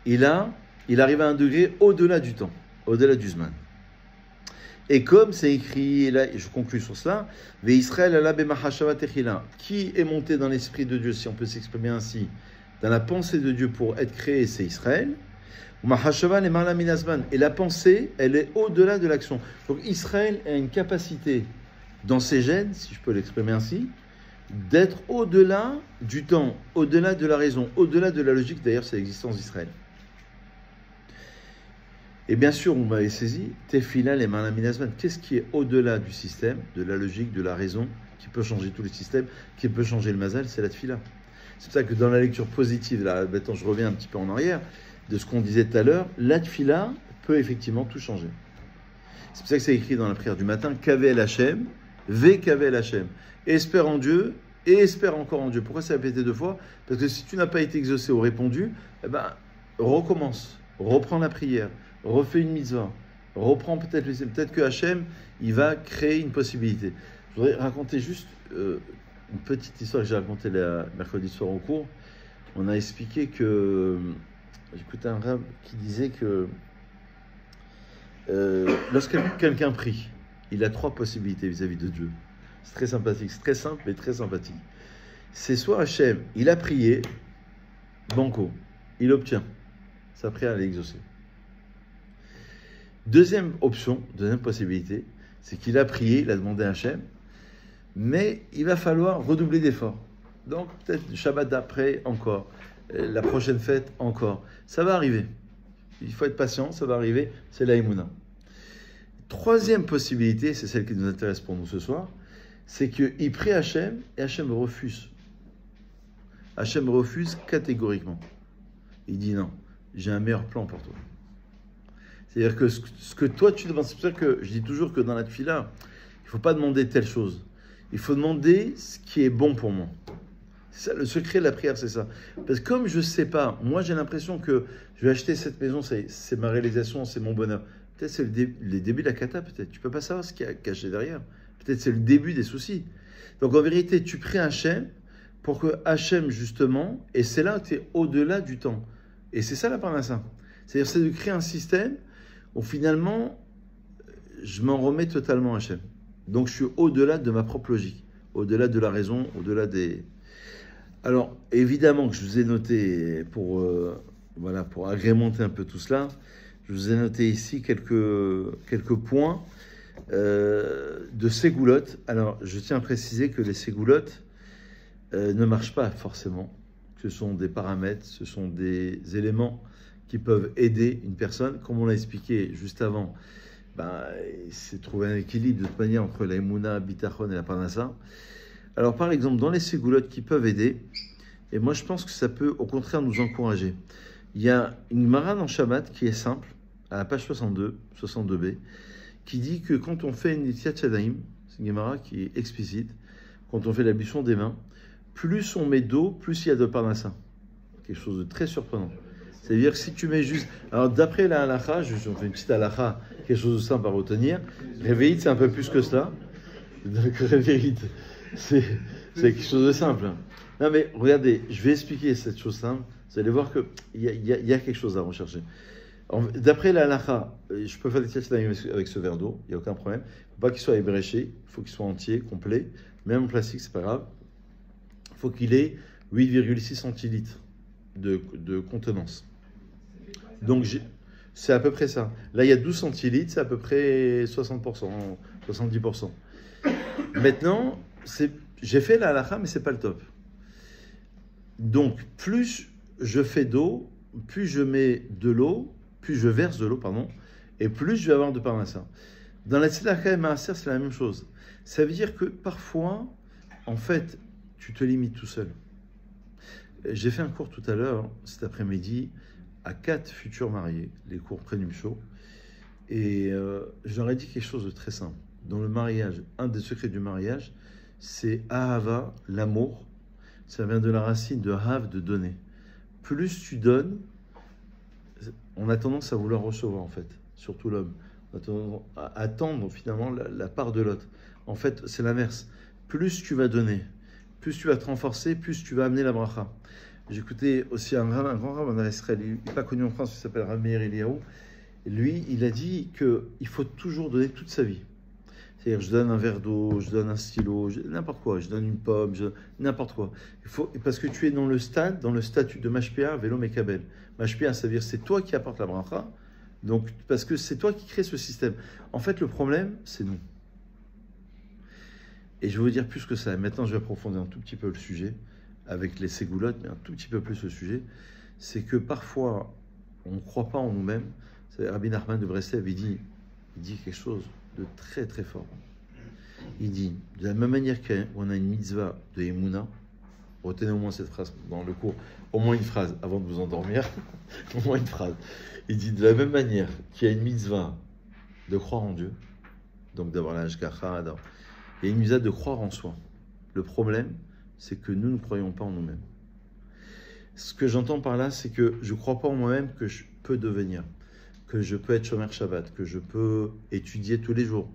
il arrive à un degré au-delà du temps, au-delà du Zman. Et comme c'est écrit, et là je conclue sur cela, Ve'Israël ala b'machashava techila, qui est monté dans l'esprit de Dieu, si on peut s'exprimer ainsi, dans la pensée de Dieu pour être créé, c'est Israël. Mahashava lemala min hazman, et la pensée, elle est au-delà de l'action. Donc Israël a une capacité dans ses gènes, si je peux l'exprimer ainsi, d'être au-delà du temps, au-delà de la raison, au-delà de la logique. D'ailleurs, c'est l'existence d'Israël. Et bien sûr, vous m'avez saisi, Tefila les Malaminazman. Qu'est-ce qui est au-delà du système, de la logique, de la raison, qui peut changer tous les systèmes, qui peut changer le mazal, c'est la Tefila. C'est pour ça que dans la lecture positive, là, maintenant je reviens un petit peu en arrière, de ce qu'on disait tout à l'heure, la Tefila peut effectivement tout changer. C'est pour ça que c'est écrit dans la prière du matin, Kavel Hashem, Ve Kavel Hashem. Espère en Dieu et espère encore en Dieu. Pourquoi ça a répété 2 fois? Parce que si tu n'as pas été exaucé ou répondu, eh ben, recommence, reprends la prière, refais une mitzvah, reprends peut-être que Hachem, il va créer une possibilité. Je voudrais raconter juste une petite histoire que j'ai racontée mercredi soir au cours. On a expliqué que, j'écoutais un rab qui disait que lorsque quelqu'un prie, il a 3 possibilités vis-à-vis de Dieu. C'est très sympathique, c'est très simple mais très sympathique. C'est soit Hachem, il a prié, banco, il obtient, sa prière elle est exaucée. Deuxième option, deuxième possibilité, c'est qu'il a prié, il a demandé à Hachem, mais il va falloir redoubler d'efforts. Donc peut-être le Shabbat d'après encore, la prochaine fête encore. Ça va arriver. Il faut être patient, ça va arriver, c'est la Emouna. Troisième possibilité, c'est celle qui nous intéresse pour nous ce soir, c'est qu'il prie Hachem et Hachem refuse. Hachem refuse catégoriquement. Il dit non, j'ai un meilleur plan pour toi. C'est-à-dire que ce que toi tu demandes, c'est pour ça que je dis toujours que dans la tefila, il ne faut pas demander telle chose. Il faut demander ce qui est bon pour moi. C'est ça, le secret de la prière, c'est ça. Parce que comme je ne sais pas, moi j'ai l'impression que je vais acheter cette maison, c'est ma réalisation, c'est mon bonheur. Peut-être c'est le début de la cata, peut-être. Tu ne peux pas savoir ce qu'il y a caché derrière. Peut-être c'est le début des soucis. Donc en vérité, tu pries Hachem pour que Hachem, justement, et c'est là que tu es au-delà du temps. Et c'est ça la parnassa. C'est-à-dire c'est de créer un système où finalement, je m'en remets totalement à Hachem. Donc je suis au-delà de ma propre logique, au-delà de la raison, au-delà des... Alors, évidemment que je vous ai noté, pour agrémenter un peu tout cela, je vous ai noté ici quelques points de ségoulottes. Alors, je tiens à préciser que les ségoulottes ne marchent pas forcément. Ce sont des paramètres, ce sont des éléments qui peuvent aider une personne. Comme on l'a expliqué juste avant, c'est trouver un équilibre de toute manière entre la Emouna, Bitachon et la Parnassa. Alors par exemple, dans les ségoulottes qui peuvent aider, et moi je pense que ça peut au contraire nous encourager. Il y a une Gemara dans Shabbat qui est simple, à la page 62b, qui dit que quand on fait une Netiat Yadayim, c'est une Gemara qui est explicite, quand on fait l'ablution des mains, plus on met d'eau, plus il y a de Parnassa. Quelque chose de très surprenant. C'est-à-dire que si tu mets juste... Alors d'après la halakha, je fais une petite halakha, quelque chose de simple à retenir. Réveillite, c'est un peu plus que cela. Donc réveillite, c'est quelque chose de simple. Non mais regardez, je vais expliquer cette chose simple. Vous allez voir qu'il y a quelque chose à rechercher. D'après la halakha, je peux faire des tests avec ce verre d'eau, il n'y a aucun problème. Il ne faut pas qu'il soit ébréché, il faut qu'il soit entier, complet. Même en plastique, c'est pas grave. Il faut qu'il ait 8,6 centilitres de contenance. Donc c'est à peu près ça. Là, il y a 12 centilitres, c'est à peu près 60%, 70%. Maintenant, j'ai fait la halakha, mais c'est pas le top. Donc, plus je fais d'eau, plus je mets de l'eau, plus je verse de l'eau, pardon, et plus je vais avoir de parnassa. Dans la tzedaka et maaser, c'est la même chose. Ça veut dire que parfois, en fait, tu te limites tout seul. J'ai fait un cours tout à l'heure, cet après-midi, à 4 futurs mariés, les cours Prénum Show, et je leur ai dit quelque chose de très simple. Dans le mariage, un des secrets du mariage, c'est Ahava, l'amour. Ça vient de la racine de Hav, de donner. Plus tu donnes, on a tendance à vouloir recevoir en fait, surtout l'homme. On a tendance à attendre finalement la part de l'autre. En fait, c'est l'inverse. Plus tu vas donner, plus tu vas te renforcer, plus tu vas amener la bracha. J'écoutais aussi un grand rabbin en Israël, il n'est pas connu en France, il s'appelle Rav Meir Eliyahu. Lui, il a dit qu'il faut toujours donner toute sa vie. C'est-à-dire, je donne un verre d'eau, je donne un stylo, n'importe quoi, je donne une pomme, n'importe quoi. Parce que tu es dans le statut de Mashpia, Vélo Mekabel. Mashpia, ça veut dire c'est toi qui apportes la bracha, donc, parce que c'est toi qui crée ce système. En fait, le problème, c'est nous. Et je vais vous dire plus que ça. Maintenant, je vais approfondir un tout petit peu le sujet, avec les ségoulottes, mais un tout petit peu plus le sujet. C'est que parfois, on ne croit pas en nous-mêmes. Rabbi Nachman de Breslev, il dit quelque chose de très très fort. Il dit, de la même manière qu'on a une mitzvah de Emouna, retenez au moins cette phrase dans le cours, au moins une phrase avant de vous endormir, au moins une phrase. Il dit, de la même manière qu'il y a une mitzvah de croire en Dieu, donc d'avoir la hashgacha, il y a une mitzvah de croire en soi. Le problème, c'est que nous ne croyons pas en nous-mêmes. Ce que j'entends par là, c'est que je ne crois pas en moi-même que je peux devenir, que je peux être Shomer Shabbat, que je peux étudier tous les jours,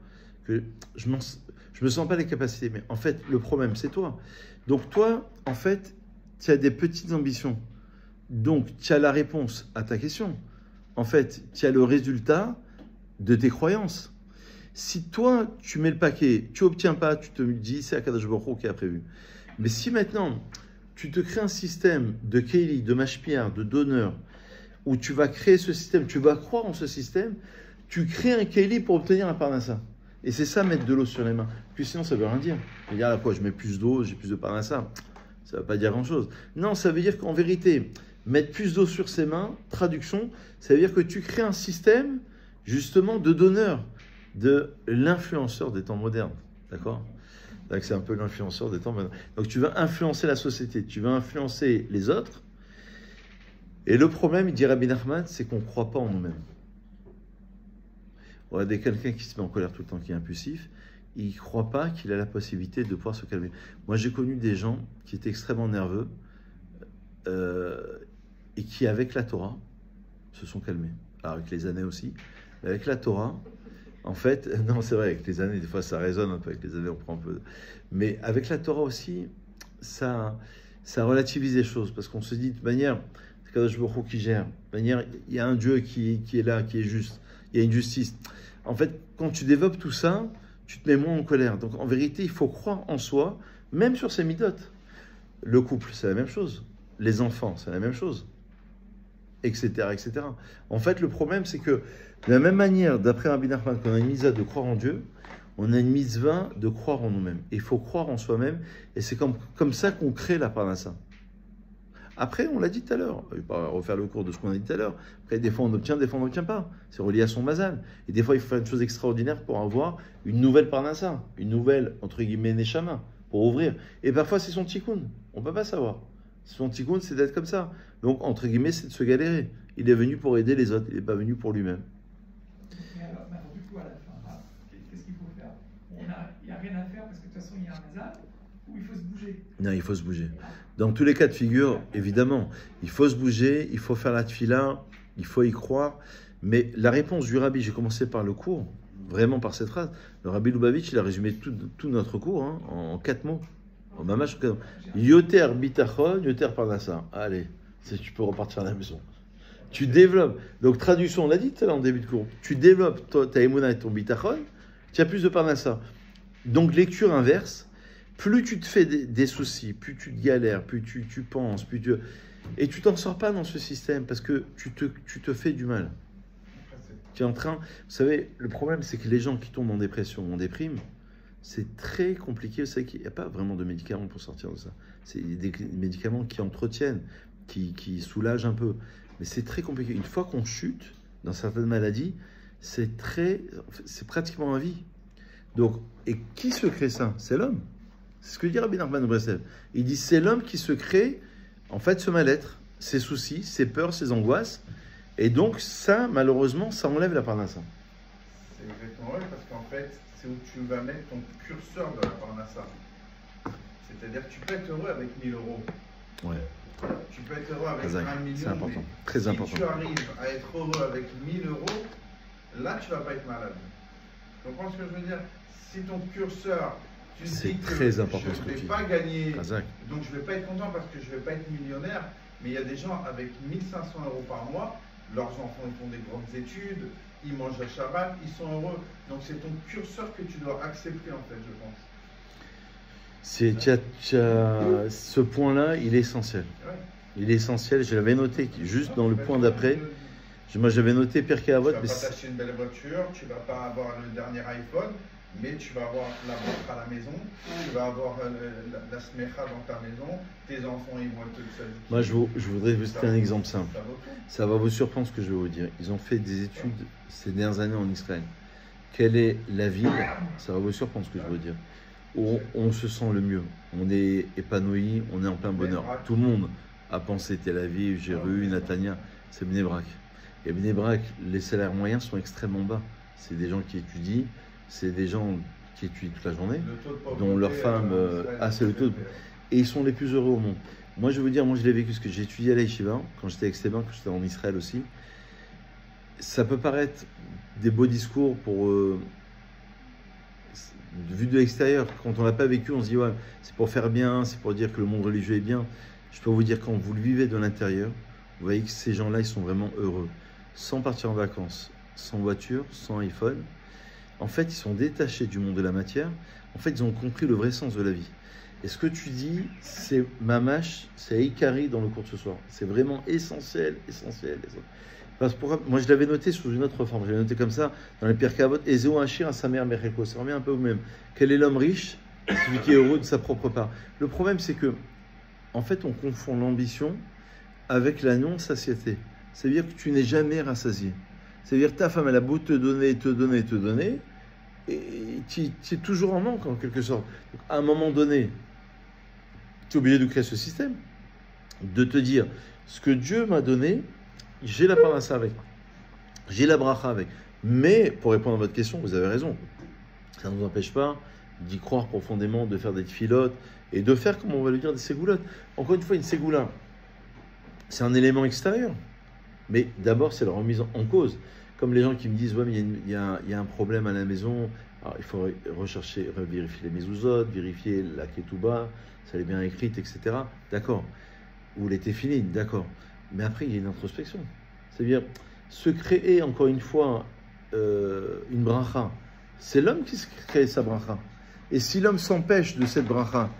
que je me sens pas les capacités. Mais en fait, le problème, c'est toi. Donc toi, en fait, tu as des petites ambitions. Donc, tu as la réponse à ta question. En fait, tu as le résultat de tes croyances. Si toi, tu mets le paquet, tu n'obtiens pas, tu te dis, c'est Akadosh Baruch Hu qui a prévu. Mais si maintenant, tu te crées un système de Keili, de Mashpia, de donneur, où tu vas créer ce système, tu vas croire en ce système, tu crées un Keili pour obtenir un Parnassa. Et c'est ça, mettre de l'eau sur les mains. Puis sinon, ça ne veut rien dire. Je veux dire, à quoi je mets plus d'eau, j'ai plus de Parnassa. Ça ne veut pas dire grand-chose. Non, ça veut dire qu'en vérité, mettre plus d'eau sur ses mains, traduction, ça veut dire que tu crées un système, justement, de donneur, de l'influenceur des temps modernes. D'accord ? Donc, c'est un peu l'influenceur des temps modernes. Donc, tu vas influencer la société, tu vas influencer les autres. Et le problème, il dit Rabbi Nachman, c'est qu'on ne croit pas en nous-mêmes. Regardez quelqu'un qui se met en colère tout le temps, qui est impulsif, il ne croit pas qu'il a la possibilité de pouvoir se calmer. Moi, j'ai connu des gens qui étaient extrêmement nerveux et qui, avec la Torah, se sont calmés. Alors, avec les années aussi. Mais avec la Torah, en fait, non, c'est vrai, avec les années, des fois, ça résonne un peu. Avec les années, on prend un peu. Mais avec la Torah aussi, ça relativise les choses. Parce qu'on se dit, de toute manière, c'est Kadosh Baruch Hu qui gère. De toute manière, il y a un Dieu qui est là, qui est juste. Il y a une justice. En fait, quand tu développes tout ça, tu te mets moins en colère. Donc, en vérité, il faut croire en soi, même sur ses midotes. Le couple, c'est la même chose. Les enfants, c'est la même chose. Etc., etc. En fait, le problème, c'est que de la même manière, d'après Rabbi Nachman, qu'on a une mitzvah de croire en Dieu, on a une mitzvah de croire en nous-mêmes. Il faut croire en soi-même, et c'est comme ça qu'on crée la parnassa. Après, on l'a dit tout à l'heure, je ne vais pas refaire le cours de ce qu'on a dit tout à l'heure. Après, des fois on obtient, des fois on n'obtient pas. C'est relié à son mazal. Et des fois, il faut faire une chose extraordinaire pour avoir une nouvelle parnassa, une nouvelle, entre guillemets, neshama, pour ouvrir. Et parfois, c'est son tikkun. On ne peut pas savoir. Son tikkun, c'est d'être comme ça. Donc, entre guillemets, c'est de se galérer. Il est venu pour aider les autres, il n'est pas venu pour lui-même. Mais alors, du coup, à la fin, qu'est-ce qu'il faut faire? Il n'y a rien à faire parce que de toute façon, il y a un mazal, ou il faut se bouger? Non, il faut se bouger. Dans tous les cas de figure, évidemment, il faut se bouger, il faut faire la tefila, il faut y croire. Mais la réponse du rabbi, j'ai commencé par le cours, vraiment par cette phrase. Le rabbi Lubavitch, il a résumé tout notre cours en 4 mots. En mamash, Yoter bitachon, yoter parnassa. Allez, tu peux repartir à la maison. Tu développes. Donc, traduction, on l'a dit tout à l'heure en début de cours. Tu développes ta émouna et ton bitachon, tu as plus de parnassa. Donc, lecture inverse. Plus tu te fais des soucis, plus tu te galères, plus tu penses, et tu t'en sors pas dans ce système parce que tu te fais du mal. Tu es en train... Vous savez, le problème, c'est que les gens qui tombent en dépression, en déprime, c'est très compliqué. Vous savez qu'il n'y a pas vraiment de médicaments pour sortir de ça. C'est des médicaments qui entretiennent, qui soulagent un peu. Mais c'est très compliqué. Une fois qu'on chute dans certaines maladies, c'est pratiquement à vie. Donc, et qui se crée ça? C'est l'homme. C'est ce que dit Rabbi Nachman de Breslev. Il dit c'est l'homme qui se crée en fait ce mal-être, ses soucis, ses peurs, ses angoisses. Et donc ça, malheureusement, ça enlève la parnassa. C'est exactement vrai parce qu'en fait, c'est où tu vas mettre ton curseur de la parnassa. C'est-à-dire que tu peux être heureux avec 1000 euros. Ouais. Tu peux être heureux avec 1 million. C'est important. Très important. Si tu arrives à être heureux avec 1000 euros, là tu vas pas être malade. Tu comprends ce que je veux dire? Si ton curseur Tu te C'est dis que très important ce je que ne tu vais dis. pas gagner, Razak. donc je ne vais pas être content parce que je ne vais pas être millionnaire. Mais il y a des gens avec 1500 € par mois, leurs enfants ils font des grandes études, ils mangent à Shabbat, ils sont heureux. Donc c'est ton curseur que tu dois accepter en fait, je pense. Ce point-là, il est essentiel. Ouais. Il est essentiel, je l'avais noté juste dans le point d'après. Moi, j'avais noté Pirkei Avot. Tu ne vas pas t'acheter une belle voiture, tu ne vas pas avoir le dernier iPhone, mais tu vas avoir la montre à la maison, tu vas avoir la smecha dans ta maison, tes enfants ils vont être tzadikim. Moi, je voudrais vous citer un exemple simple. Ça vaut tout. Ça va vous surprendre ce que je vais vous dire. Ils ont fait des études ces dernières années en Israël. Quelle est la ville? Ça va vous surprendre ce que je veux dire. Où on se sent le mieux. On est épanoui, on est en plein bonheur. Tout le monde a pensé Tel Aviv, Jéru, Natania, c'est Bnei Brak. Et Bnei Brak, les salaires moyens sont extrêmement bas. C'est des gens qui étudient, c'est des gens qui étudient toute la journée, dont leurs femmes, c'est le taux. Et ils sont les plus heureux au monde. Moi, je veux dire, moi je l'ai vécu, parce que j'ai étudié à l'Aïshiva, quand j'étais avec Stéban, quand j'étais en Israël aussi. Ça peut paraître des beaux discours pour... vu de l'extérieur, quand on l'a pas vécu, on se dit, ouais, c'est pour faire bien, c'est pour dire que le monde religieux est bien. Je peux vous dire, quand vous le vivez de l'intérieur, vous voyez que ces gens-là, ils sont vraiment heureux. Sans partir en vacances, sans voiture, sans iPhone. En fait, ils sont détachés du monde de la matière. En fait, ils ont compris le vrai sens de la vie. Et ce que tu dis, c'est mamash, c'est Ikari dans le cours de ce soir. C'est vraiment essentiel, essentiel. Parce que moi, je l'avais noté sous une autre forme. Je l'avais noté comme ça, dans les Pirkei Avot, Ezeo Hashir à sa mère Mereko. Ça revient un peu au même. Quel est l'homme riche? Celui qui est heureux de sa propre part. Le problème, c'est que, en fait, on confond l'ambition avec la non-satiété. C'est-à-dire que tu n'es jamais rassasié. C'est-à-dire que ta femme, elle a beau te donner, te donner, te donner, et tu es toujours en manque, en quelque sorte. Donc, à un moment donné, tu es obligé de créer ce système, de te dire, ce que Dieu m'a donné, j'ai la parnassa avec, j'ai la bracha avec. Mais, pour répondre à votre question, vous avez raison. Ça ne nous empêche pas d'y croire profondément, de faire des tfilotes, et de faire, comme on va le dire, des ségoulottes. Encore une fois, une ségoula, c'est un élément extérieur. Mais d'abord, c'est la remise en cause. Comme les gens qui me disent, ouais, mais il y a un problème à la maison, alors il faut rechercher, vérifier les mezuzot, vérifier la ketouba, ça est bien écrite, etc. D'accord. Ou les téphilines, d'accord. Mais après, il y a une introspection. C'est-à-dire, se créer, encore une fois, une bracha, c'est l'homme qui se crée sa bracha. Et si l'homme s'empêche de cette bracha,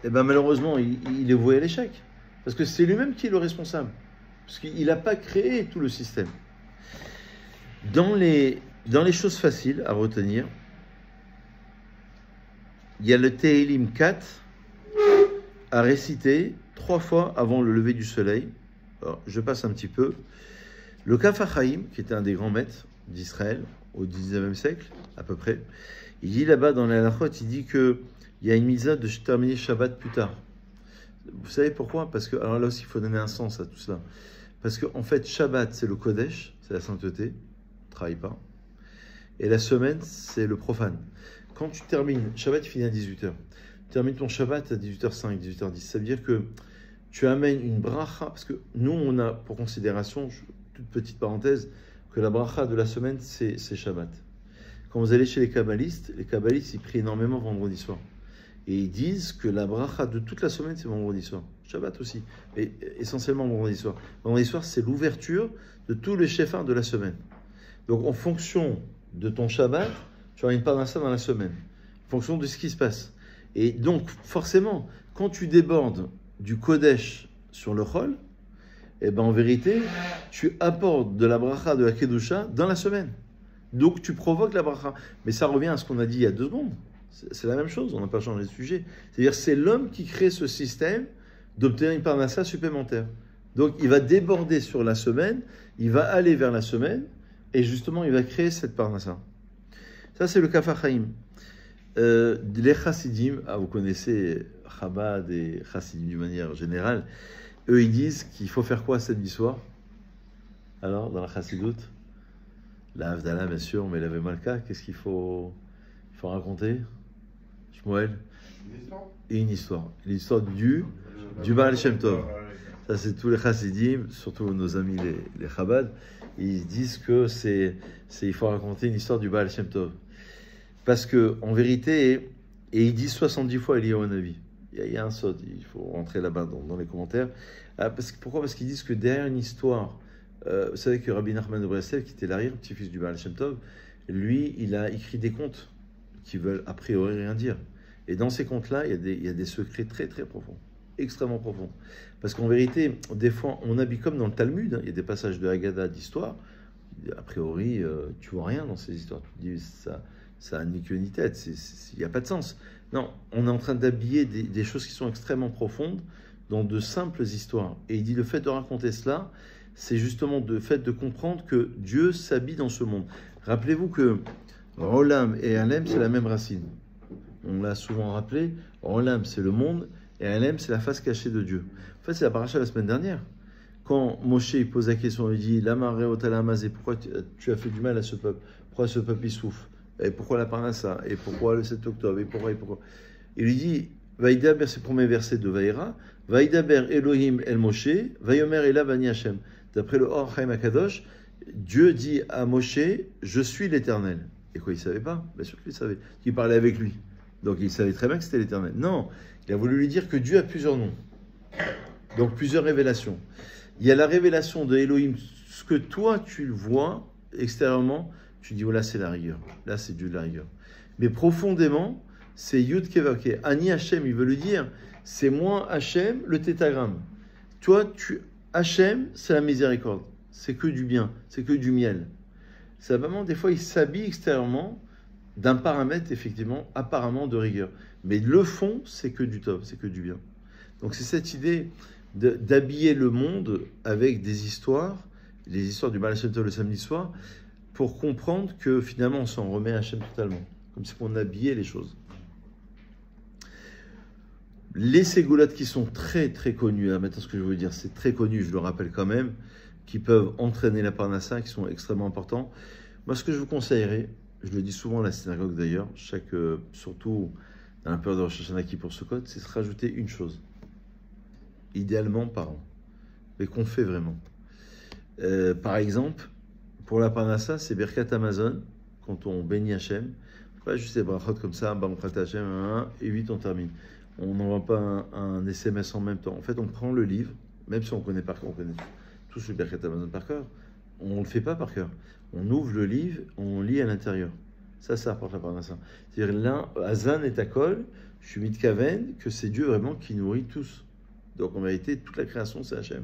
eh ben, malheureusement, il est voué à l'échec. Parce que c'est lui-même qui est le responsable. Parce qu'il n'a pas créé tout le système. Dans les choses faciles à retenir, il y a le Tehillim 4 à réciter 3 fois avant le lever du soleil. Alors, je passe un petit peu. Le Kaf HaChaim, qui était un des grands maîtres d'Israël au 19e siècle, à peu près, il dit là-bas dans la halachot, il dit qu'il y a une mitzvah de terminer Shabbat plus tard. Vous savez pourquoi? Parce que, alors là aussi, il faut donner un sens à tout cela. Parce qu'en fait, Shabbat, c'est le Kodesh, c'est la sainteté, ne travaille pas. Et la semaine, c'est le profane. Quand tu termines, Shabbat, il finit à 18h. Tu termines ton Shabbat à 18h05, 18h10. Ça veut dire que tu amènes une bracha, parce que nous, on a pour considération, toute petite parenthèse, que la bracha de la semaine, c'est Shabbat. Quand vous allez chez les kabbalistes, ils prient énormément vendredi soir. Et ils disent que la bracha de toute la semaine, c'est vendredi soir. Shabbat aussi, mais essentiellement vendredi soir. Vendredi soir, c'est l'ouverture de tout le shofar de la semaine. Donc, en fonction de ton Shabbat, tu auras une parnassa dans la semaine, en fonction de ce qui se passe. Et donc, forcément, quand tu débordes du Kodesh sur le Chol, eh ben, en vérité, tu apportes de la bracha, de la Kedusha dans la semaine. Donc, tu provoques la bracha. Mais ça revient à ce qu'on a dit il y a 2 secondes. C'est la même chose, on n'a pas changé de sujet. C'est-à-dire, c'est l'homme qui crée ce système d'obtenir une parnassa supplémentaire. Donc, il va déborder sur la semaine, il va aller vers la semaine, et justement, il va créer cette parnassa. Ça, c'est le Kaf HaChaim. Les Chassidim, vous connaissez Chabad et Chassidim d'une manière générale, eux, ils disent qu'il faut faire quoi samedi soir? Alors, dans la Chassidoute, la Havdalah, bien sûr, mais la Vemalka, qu'est-ce qu'il faut raconter? Shmuel? Une histoire. L'histoire du Baal Shem Tov. Ça, c'est tous les Chassidim, surtout nos amis les Chabad. Ils disent que il faut raconter une histoire du Baal Shem Tov. Parce que, en vérité, Et ils disent 70 fois Eliyahu Navi. Il y a un saut, il faut rentrer là-bas dans les commentaires. Pourquoi? Parce qu'ils disent que derrière une histoire, vous savez que Rabbi Nachman de Breslev, qui était l'arrière-petit-fils du Baal Shem Tov, lui, il a écrit des contes qui veulent a priori rien dire. Et dans ces contes-là, il y a des secrets très très profonds, extrêmement profonds. Parce qu'en vérité, des fois, on habille comme dans le Talmud, hein, il y a des passages de Haggadah d'histoire, a priori, tu vois rien dans ces histoires. Tu te dis, ça n'a ni queue ni tête, il n'y a pas de sens. Non, on est en train d'habiller des choses qui sont extrêmement profondes dans de simples histoires. Et il dit, le fait de raconter cela, c'est justement le fait de comprendre que Dieu s'habille dans ce monde. Rappelez-vous que Olam et Alem, c'est la même racine. On l'a souvent rappelé, Olam, c'est le monde, et Alem, c'est la face cachée de Dieu. En fait, c'est la paracha la semaine dernière. Quand Moshe il pose la question, il dit, Lama Reotalamazé, pourquoi tu as fait du mal à ce peuple? Pourquoi ce peuple il souffre? Et pourquoi la Parnassa? Et pourquoi le 7 octobre? Et pourquoi? Il lui dit, Vaïdaber, c'est le premier verset de Vaïra, Vaïdaber Elohim El Moshe, Vayomer Ela Bani Hashem. D'après le Or Chaim Akadosh, Dieu dit à Moshe, je suis l'Éternel. Et quoi, il ne savait pas? Bien sûr qu'il savait. Il parlait avec lui. Donc il savait très bien que c'était l'Éternel. Non, il a voulu lui dire que Dieu a plusieurs noms. Donc plusieurs révélations. Il y a la révélation de Elohim, ce que toi tu vois extérieurement, tu dis, oh là c'est la rigueur. Là c'est Dieu de la rigueur. Mais profondément, c'est Yud Kevake. Ani Hashem, il veut lui dire, c'est moi Hashem, le tétagramme. Toi, Hashem, c'est la miséricorde. C'est que du bien, c'est que du miel. C'est vraiment, des fois, il s'habille extérieurement d'un paramètre, effectivement, apparemment de rigueur. Mais le fond, c'est que du top, c'est que du bien. Donc c'est cette idée d'habiller le monde avec des histoires, les histoires du Baal Shem Tov le samedi soir, pour comprendre que finalement, on s'en remet à Hashem totalement. Comme si on habillait les choses. Les ségoulottes qui sont très très connues, hein, maintenant ce que je veux dire, c'est très connu, je le rappelle quand même, qui peuvent entraîner la parnassa, qui sont extrêmement importants. Moi, ce que je vous conseillerais, je le dis souvent à la synagogue d'ailleurs, surtout dans la période de Rosh Hashanah qui pour ce code, c'est de se rajouter une chose, idéalement par an, mais qu'on fait vraiment. Par exemple, pour la parnassa, c'est Birkat Amazon, quand on bénit Hachem, pas juste des brachot comme ça, on prête Hachem, et vite on termine. On n'envoie pas un SMS en même temps. En fait, on prend le livre, même si on connaît par cœur, on connaît tous le Birkat Amazon par cœur, on ne le fait pas par cœur. On ouvre le livre, on lit à l'intérieur. Ça apporte la parnassa. C'est-à-dire là, Hazan et Takol, je suis mitkaven, que c'est Dieu vraiment qui nourrit tous. Donc en vérité, toute la création, c'est Hachem.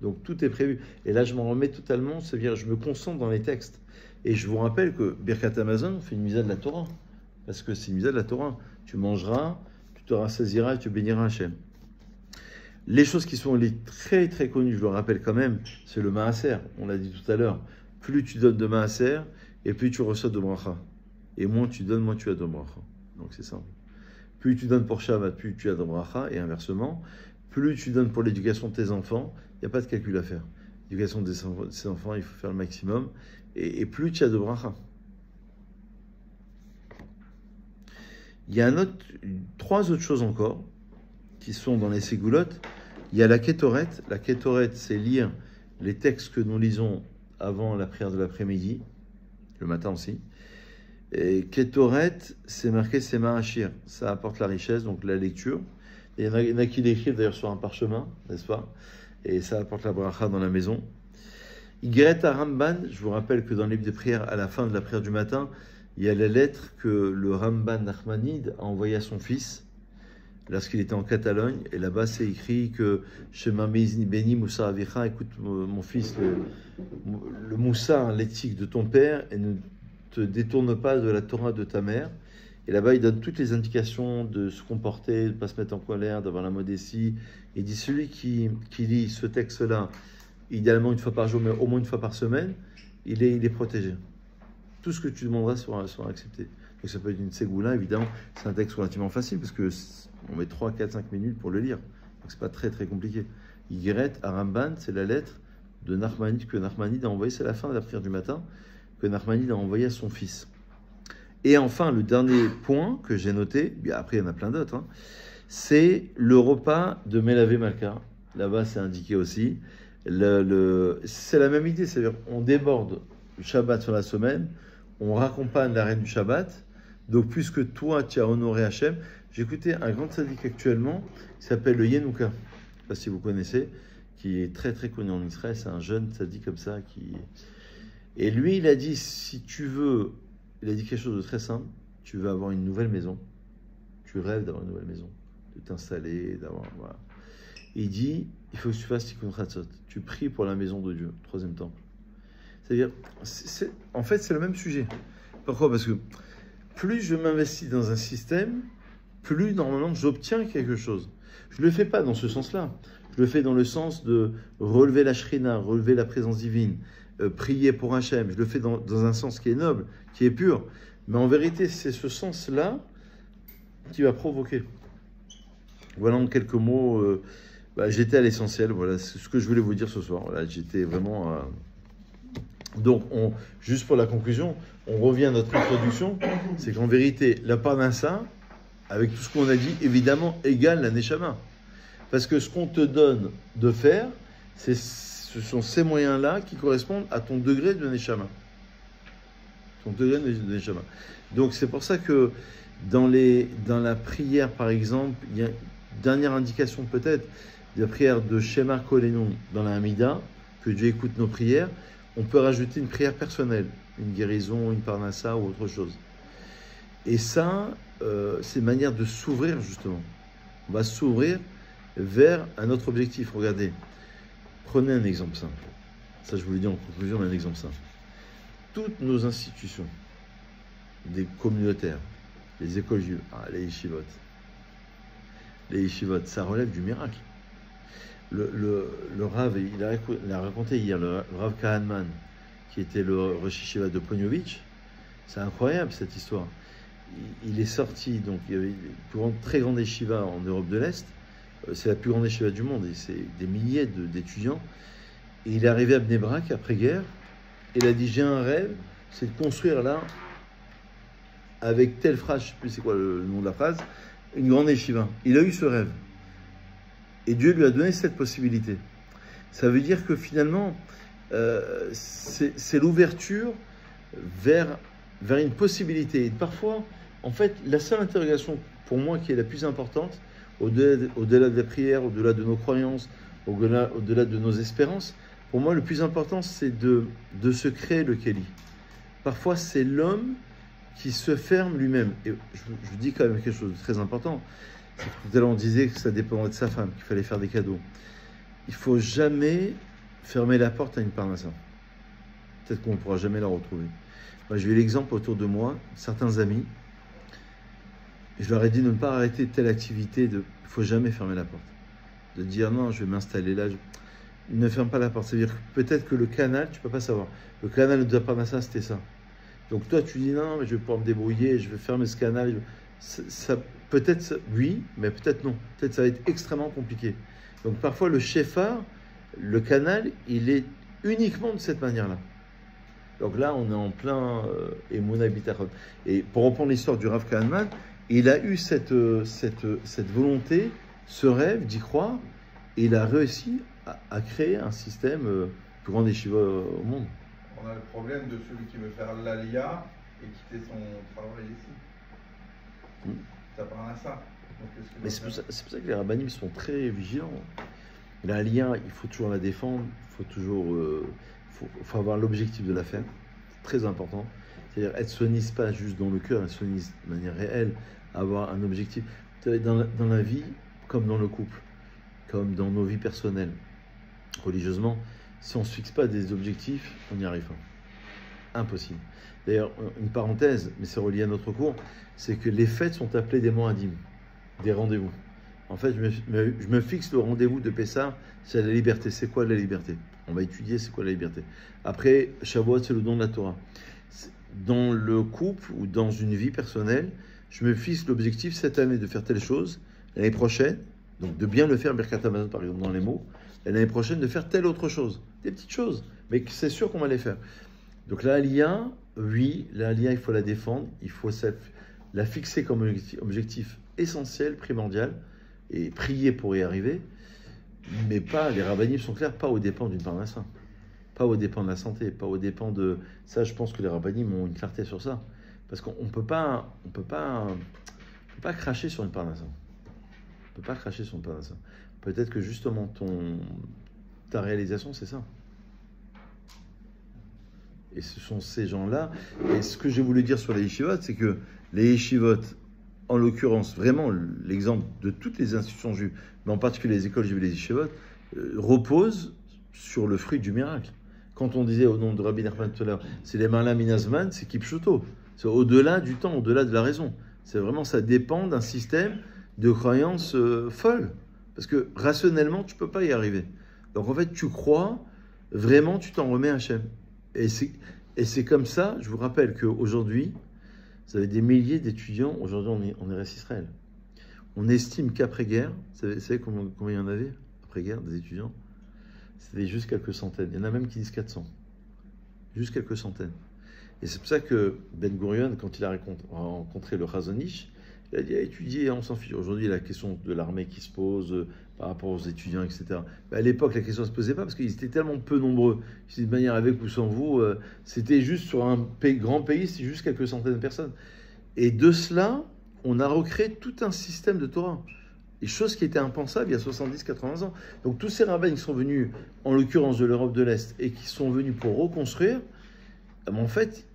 Donc tout est prévu. Et là, je m'en remets totalement, c'est-à-dire je me concentre dans les textes. Et je vous rappelle que Birkat Amazon, on fait une misa de la Torah. Parce que c'est une misa de la Torah. Tu mangeras, tu te rassasiras et tu béniras Hachem. Les choses qui sont les très très connues, je le rappelle quand même, c'est le maaser. On l'a dit tout à l'heure. Plus tu donnes de maaser, et plus tu reçois de bracha. Et moins tu donnes, moins tu as de bracha. Donc c'est simple. Plus tu donnes pour Shabbat, plus tu as de bracha, et inversement. Plus tu donnes pour l'éducation de tes enfants, il n'y a pas de calcul à faire. L'éducation de ses enfants, il faut faire le maximum. Et plus tu as de bracha. Il y a trois autres choses encore qui sont dans les ségoulottes. Il y a la kétoret. La kétoret, c'est lire les textes que nous lisons avant la prière de l'après-midi, le matin aussi. Et kétoret, c'est marqué, c'est ma'achir. Ça apporte la richesse, donc la lecture. Et il y en a qui l'écrivent d'ailleurs sur un parchemin, n'est-ce pas? Et ça apporte la bracha dans la maison. Igret à Ramban, je vous rappelle que dans les livres de prière, à la fin de la prière du matin, il y a la lettre que le Ramban Nachmanide a envoyée à son fils lorsqu'il était en Catalogne. Et là-bas, c'est écrit que Shema Mezni Beni Moussa Avicha, écoute mon fils, le Moussa, l'éthique de ton père, et ne te détourne pas de la Torah de ta mère. Et là-bas, il donne toutes les indications de se comporter, de ne pas se mettre en colère, d'avoir la modestie. Il dit celui qui lit ce texte-là, idéalement une fois par jour, mais au moins une fois par semaine, il est protégé. Tout ce que tu demanderas sera accepté. Donc ça peut être une ségoula, évidemment. C'est un texte relativement facile, parce qu'on met 3, 4, 5 minutes pour le lire. Donc c'est pas très très compliqué. Yigret à Ramban, c'est la lettre de Nachmanide que Nachmanide a envoyée, c'est la fin de la prière du matin, que Nachmanide a envoyée à son fils. Et enfin, le dernier point que j'ai noté, bien après il y en a plein d'autres, hein, c'est le repas de Melavé Malka. Là-bas, c'est indiqué aussi. C'est la même idée, c'est-à-dire on déborde le Shabbat sur la semaine, on raccompagne la reine du Shabbat Donc, puisque toi, tu as honoré Hachem, j'ai écouté un grand tzaddik actuellement qui s'appelle le Yenouka. Je ne sais pas si vous connaissez, qui est très très connu en Israël. C'est un jeune tzaddik comme ça. Et lui, il a dit, si tu veux, il a dit quelque chose de très simple, tu veux avoir une nouvelle maison, tu rêves d'avoir une nouvelle maison, de t'installer, d'avoir... Voilà. Il dit, il faut que tu fasses tikkun chatzot. Tu pries pour la maison de Dieu, troisième temple. C'est-à-dire, en fait, c'est le même sujet. Pourquoi? Parce que plus je m'investis dans un système, plus normalement j'obtiens quelque chose. Je ne le fais pas dans ce sens-là. Je le fais dans le sens de relever la shrina, relever la présence divine, prier pour Hachem. Je le fais dans un sens qui est noble, qui est pur. Mais en vérité, c'est ce sens-là qui va provoquer. Voilà en quelques mots. J'étais à l'essentiel. Voilà, c'est ce que je voulais vous dire ce soir. Voilà, j'étais vraiment... Donc, juste pour la conclusion, on revient à notre introduction. C'est qu'en vérité, la parnassa, avec tout ce qu'on a dit, évidemment, égale la neshama. Parce que ce qu'on te donne de faire, ce sont ces moyens-là qui correspondent à ton degré de neshama. Ton degré de neshama. Donc, c'est pour ça que dans la prière, par exemple, il y a une dernière indication peut-être, de la prière de Shema Kolenu dans la Hamida, que Dieu écoute nos prières, on peut rajouter une prière personnelle, une guérison, une parnassa ou autre chose. Et ça, c'est une manière de s'ouvrir justement. On va s'ouvrir vers un autre objectif. Regardez, prenez un exemple simple. Ça, je vous l'ai dit en conclusion, un exemple simple. Toutes nos institutions, des communautaires, les écoles juives, les yeshivot, ça relève du miracle. Le Rav, il a raconté hier, le Rav Kahanman, qui était le Rosh Yeshiva de Ponyovitch. C'est incroyable cette histoire. Il est sorti, donc il y avait une très grande yeshiva en Europe de l'Est. C'est la plus grande yeshiva du monde et c'est des milliers d'étudiants. Et il est arrivé à Bnei Brak après-guerre. Et il a dit, j'ai un rêve, c'est de construire là, avec telle phrase, je ne sais plus c'est quoi le nom de la phrase, une grande yeshiva. Il a eu ce rêve. Et Dieu lui a donné cette possibilité. Ça veut dire que finalement, c'est l'ouverture vers une possibilité. Et parfois, en fait, la seule interrogation pour moi qui est la plus importante, au-delà de la prière, au-delà de nos croyances, au-delà de nos espérances, pour moi, le plus important, c'est de se créer le Kéli. Parfois, c'est l'homme qui se ferme lui-même. Et je vous dis quand même quelque chose de très important. Tout à l'heure, on disait que ça dépendait de sa femme, qu'il fallait faire des cadeaux. Il ne faut jamais fermer la porte à une parnassa. Peut-être qu'on ne pourra jamais la retrouver. Moi, j'ai eu l'exemple autour de moi, certains amis, et je leur ai dit de ne pas arrêter telle activité, il ne faut jamais fermer la porte. De dire non, je vais m'installer là. Ne ferme pas la porte. C'est-à-dire que peut-être que le canal, tu ne peux pas savoir. Le canal de la parnassa, c'était ça. Donc toi, tu dis non, mais je vais pouvoir me débrouiller, je vais fermer ce canal. Peut-être oui, mais peut-être non. Peut-être ça va être extrêmement compliqué. Donc parfois le shofar, le canal, il est uniquement de cette manière-là. Donc là, on est en plein Emouna Bitachon. Et pour reprendre l'histoire du Rav Kahanman, il a eu cette volonté, ce rêve d'y croire, et il a réussi à créer un système plus grand des yeshivas au monde. On a le problème de celui qui veut faire l'Aliyah et quitter son travail ici. Ça parle à ça. Mais c'est pour ça que les rabbanim sont très vigilants. L'Aliyah, il faut toujours la défendre, il faut toujours faut avoir l'objectif de la faire. C'est très important. C'est-à-dire être sioniste pas juste dans le cœur, être sioniste de manière réelle, avoir un objectif. Dans la vie, comme dans le couple, comme dans nos vies personnelles, religieusement, si on ne se fixe pas des objectifs, on n'y arrive pas. Impossible. D'ailleurs, une parenthèse, mais c'est relié à notre cours, c'est que les fêtes sont appelées des moadim, des rendez-vous. En fait, je me fixe le rendez-vous de Pessah, c'est la liberté. C'est quoi la liberté? On va étudier c'est quoi la liberté. Après, Shavuot, c'est le don de la Torah. Dans le couple ou dans une vie personnelle, je me fixe l'objectif cette année de faire telle chose, l'année prochaine, donc de bien le faire, Birkat Hamazon par exemple dans les mots, et l'année prochaine de faire telle autre chose. Des petites choses, mais c'est sûr qu'on va les faire. Donc la Aliyah, oui, la Aliyah, il faut la défendre, il faut la fixer comme objectif essentiel, primordial, et prier pour y arriver, mais pas, les rabbanim sont clairs, pas aux dépens d'une parnassa, pas aux dépens de la santé, pas aux dépens de... Ça, je pense que les rabbanim ont une clarté sur ça. Parce qu'on ne peut pas cracher sur une parnassa. On ne peut pas cracher sur une parnassa. Peut-être que justement, ta réalisation, c'est ça. Et ce sont ces gens-là. Et ce que j'ai voulu dire sur les yeshivot, c'est que les yeshivot, en l'occurrence, vraiment l'exemple de toutes les institutions juives, mais en particulier les écoles juives et les yeshivot, reposent sur le fruit du miracle. Quand on disait au nom de Rabbi Nachman tout à l'heure, c'est les Marla Minazman, c'est Kipchuto. C'est au-delà du temps, au-delà de la raison. C'est vraiment, ça dépend d'un système de croyance folle. Parce que rationnellement, tu ne peux pas y arriver. Donc en fait, tu crois, vraiment, tu t'en remets à Hachem. Et c'est comme ça, je vous rappelle qu'aujourd'hui, vous avez des milliers d'étudiants, aujourd'hui on est reste Israël. On estime qu'après-guerre, vous savez combien il y en avait après-guerre, des étudiants? C'était juste quelques centaines. Il y en a même qui disent 400. Juste quelques centaines. Et c'est pour ça que Ben Gurion, quand il a rencontré le Chazon-Ish, il a dit à étudier, on s'en fiche. Aujourd'hui, la question de l'armée qui se pose par rapport aux étudiants, etc. Mais à l'époque, la question ne se posait pas parce qu'ils étaient tellement peu nombreux. De manière, avec ou sans vous, c'était juste sur un grand pays, c'est juste quelques centaines de personnes. Et de cela, on a recréé tout un système de Torah. Et chose qui était impensable il y a 70-80 ans. Donc tous ces rabbins qui sont venus, en l'occurrence de l'Europe de l'Est, et qui sont venus pour reconstruire, en fait,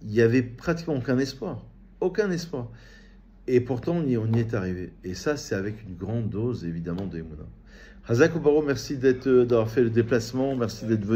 il n'y avait pratiquement aucun espoir. Aucun espoir. Et pourtant, on y est arrivé. Et ça, c'est avec une grande dose, évidemment, d'Emouna. Hazak Obaro, merci d'avoir fait le déplacement, merci d'être venu.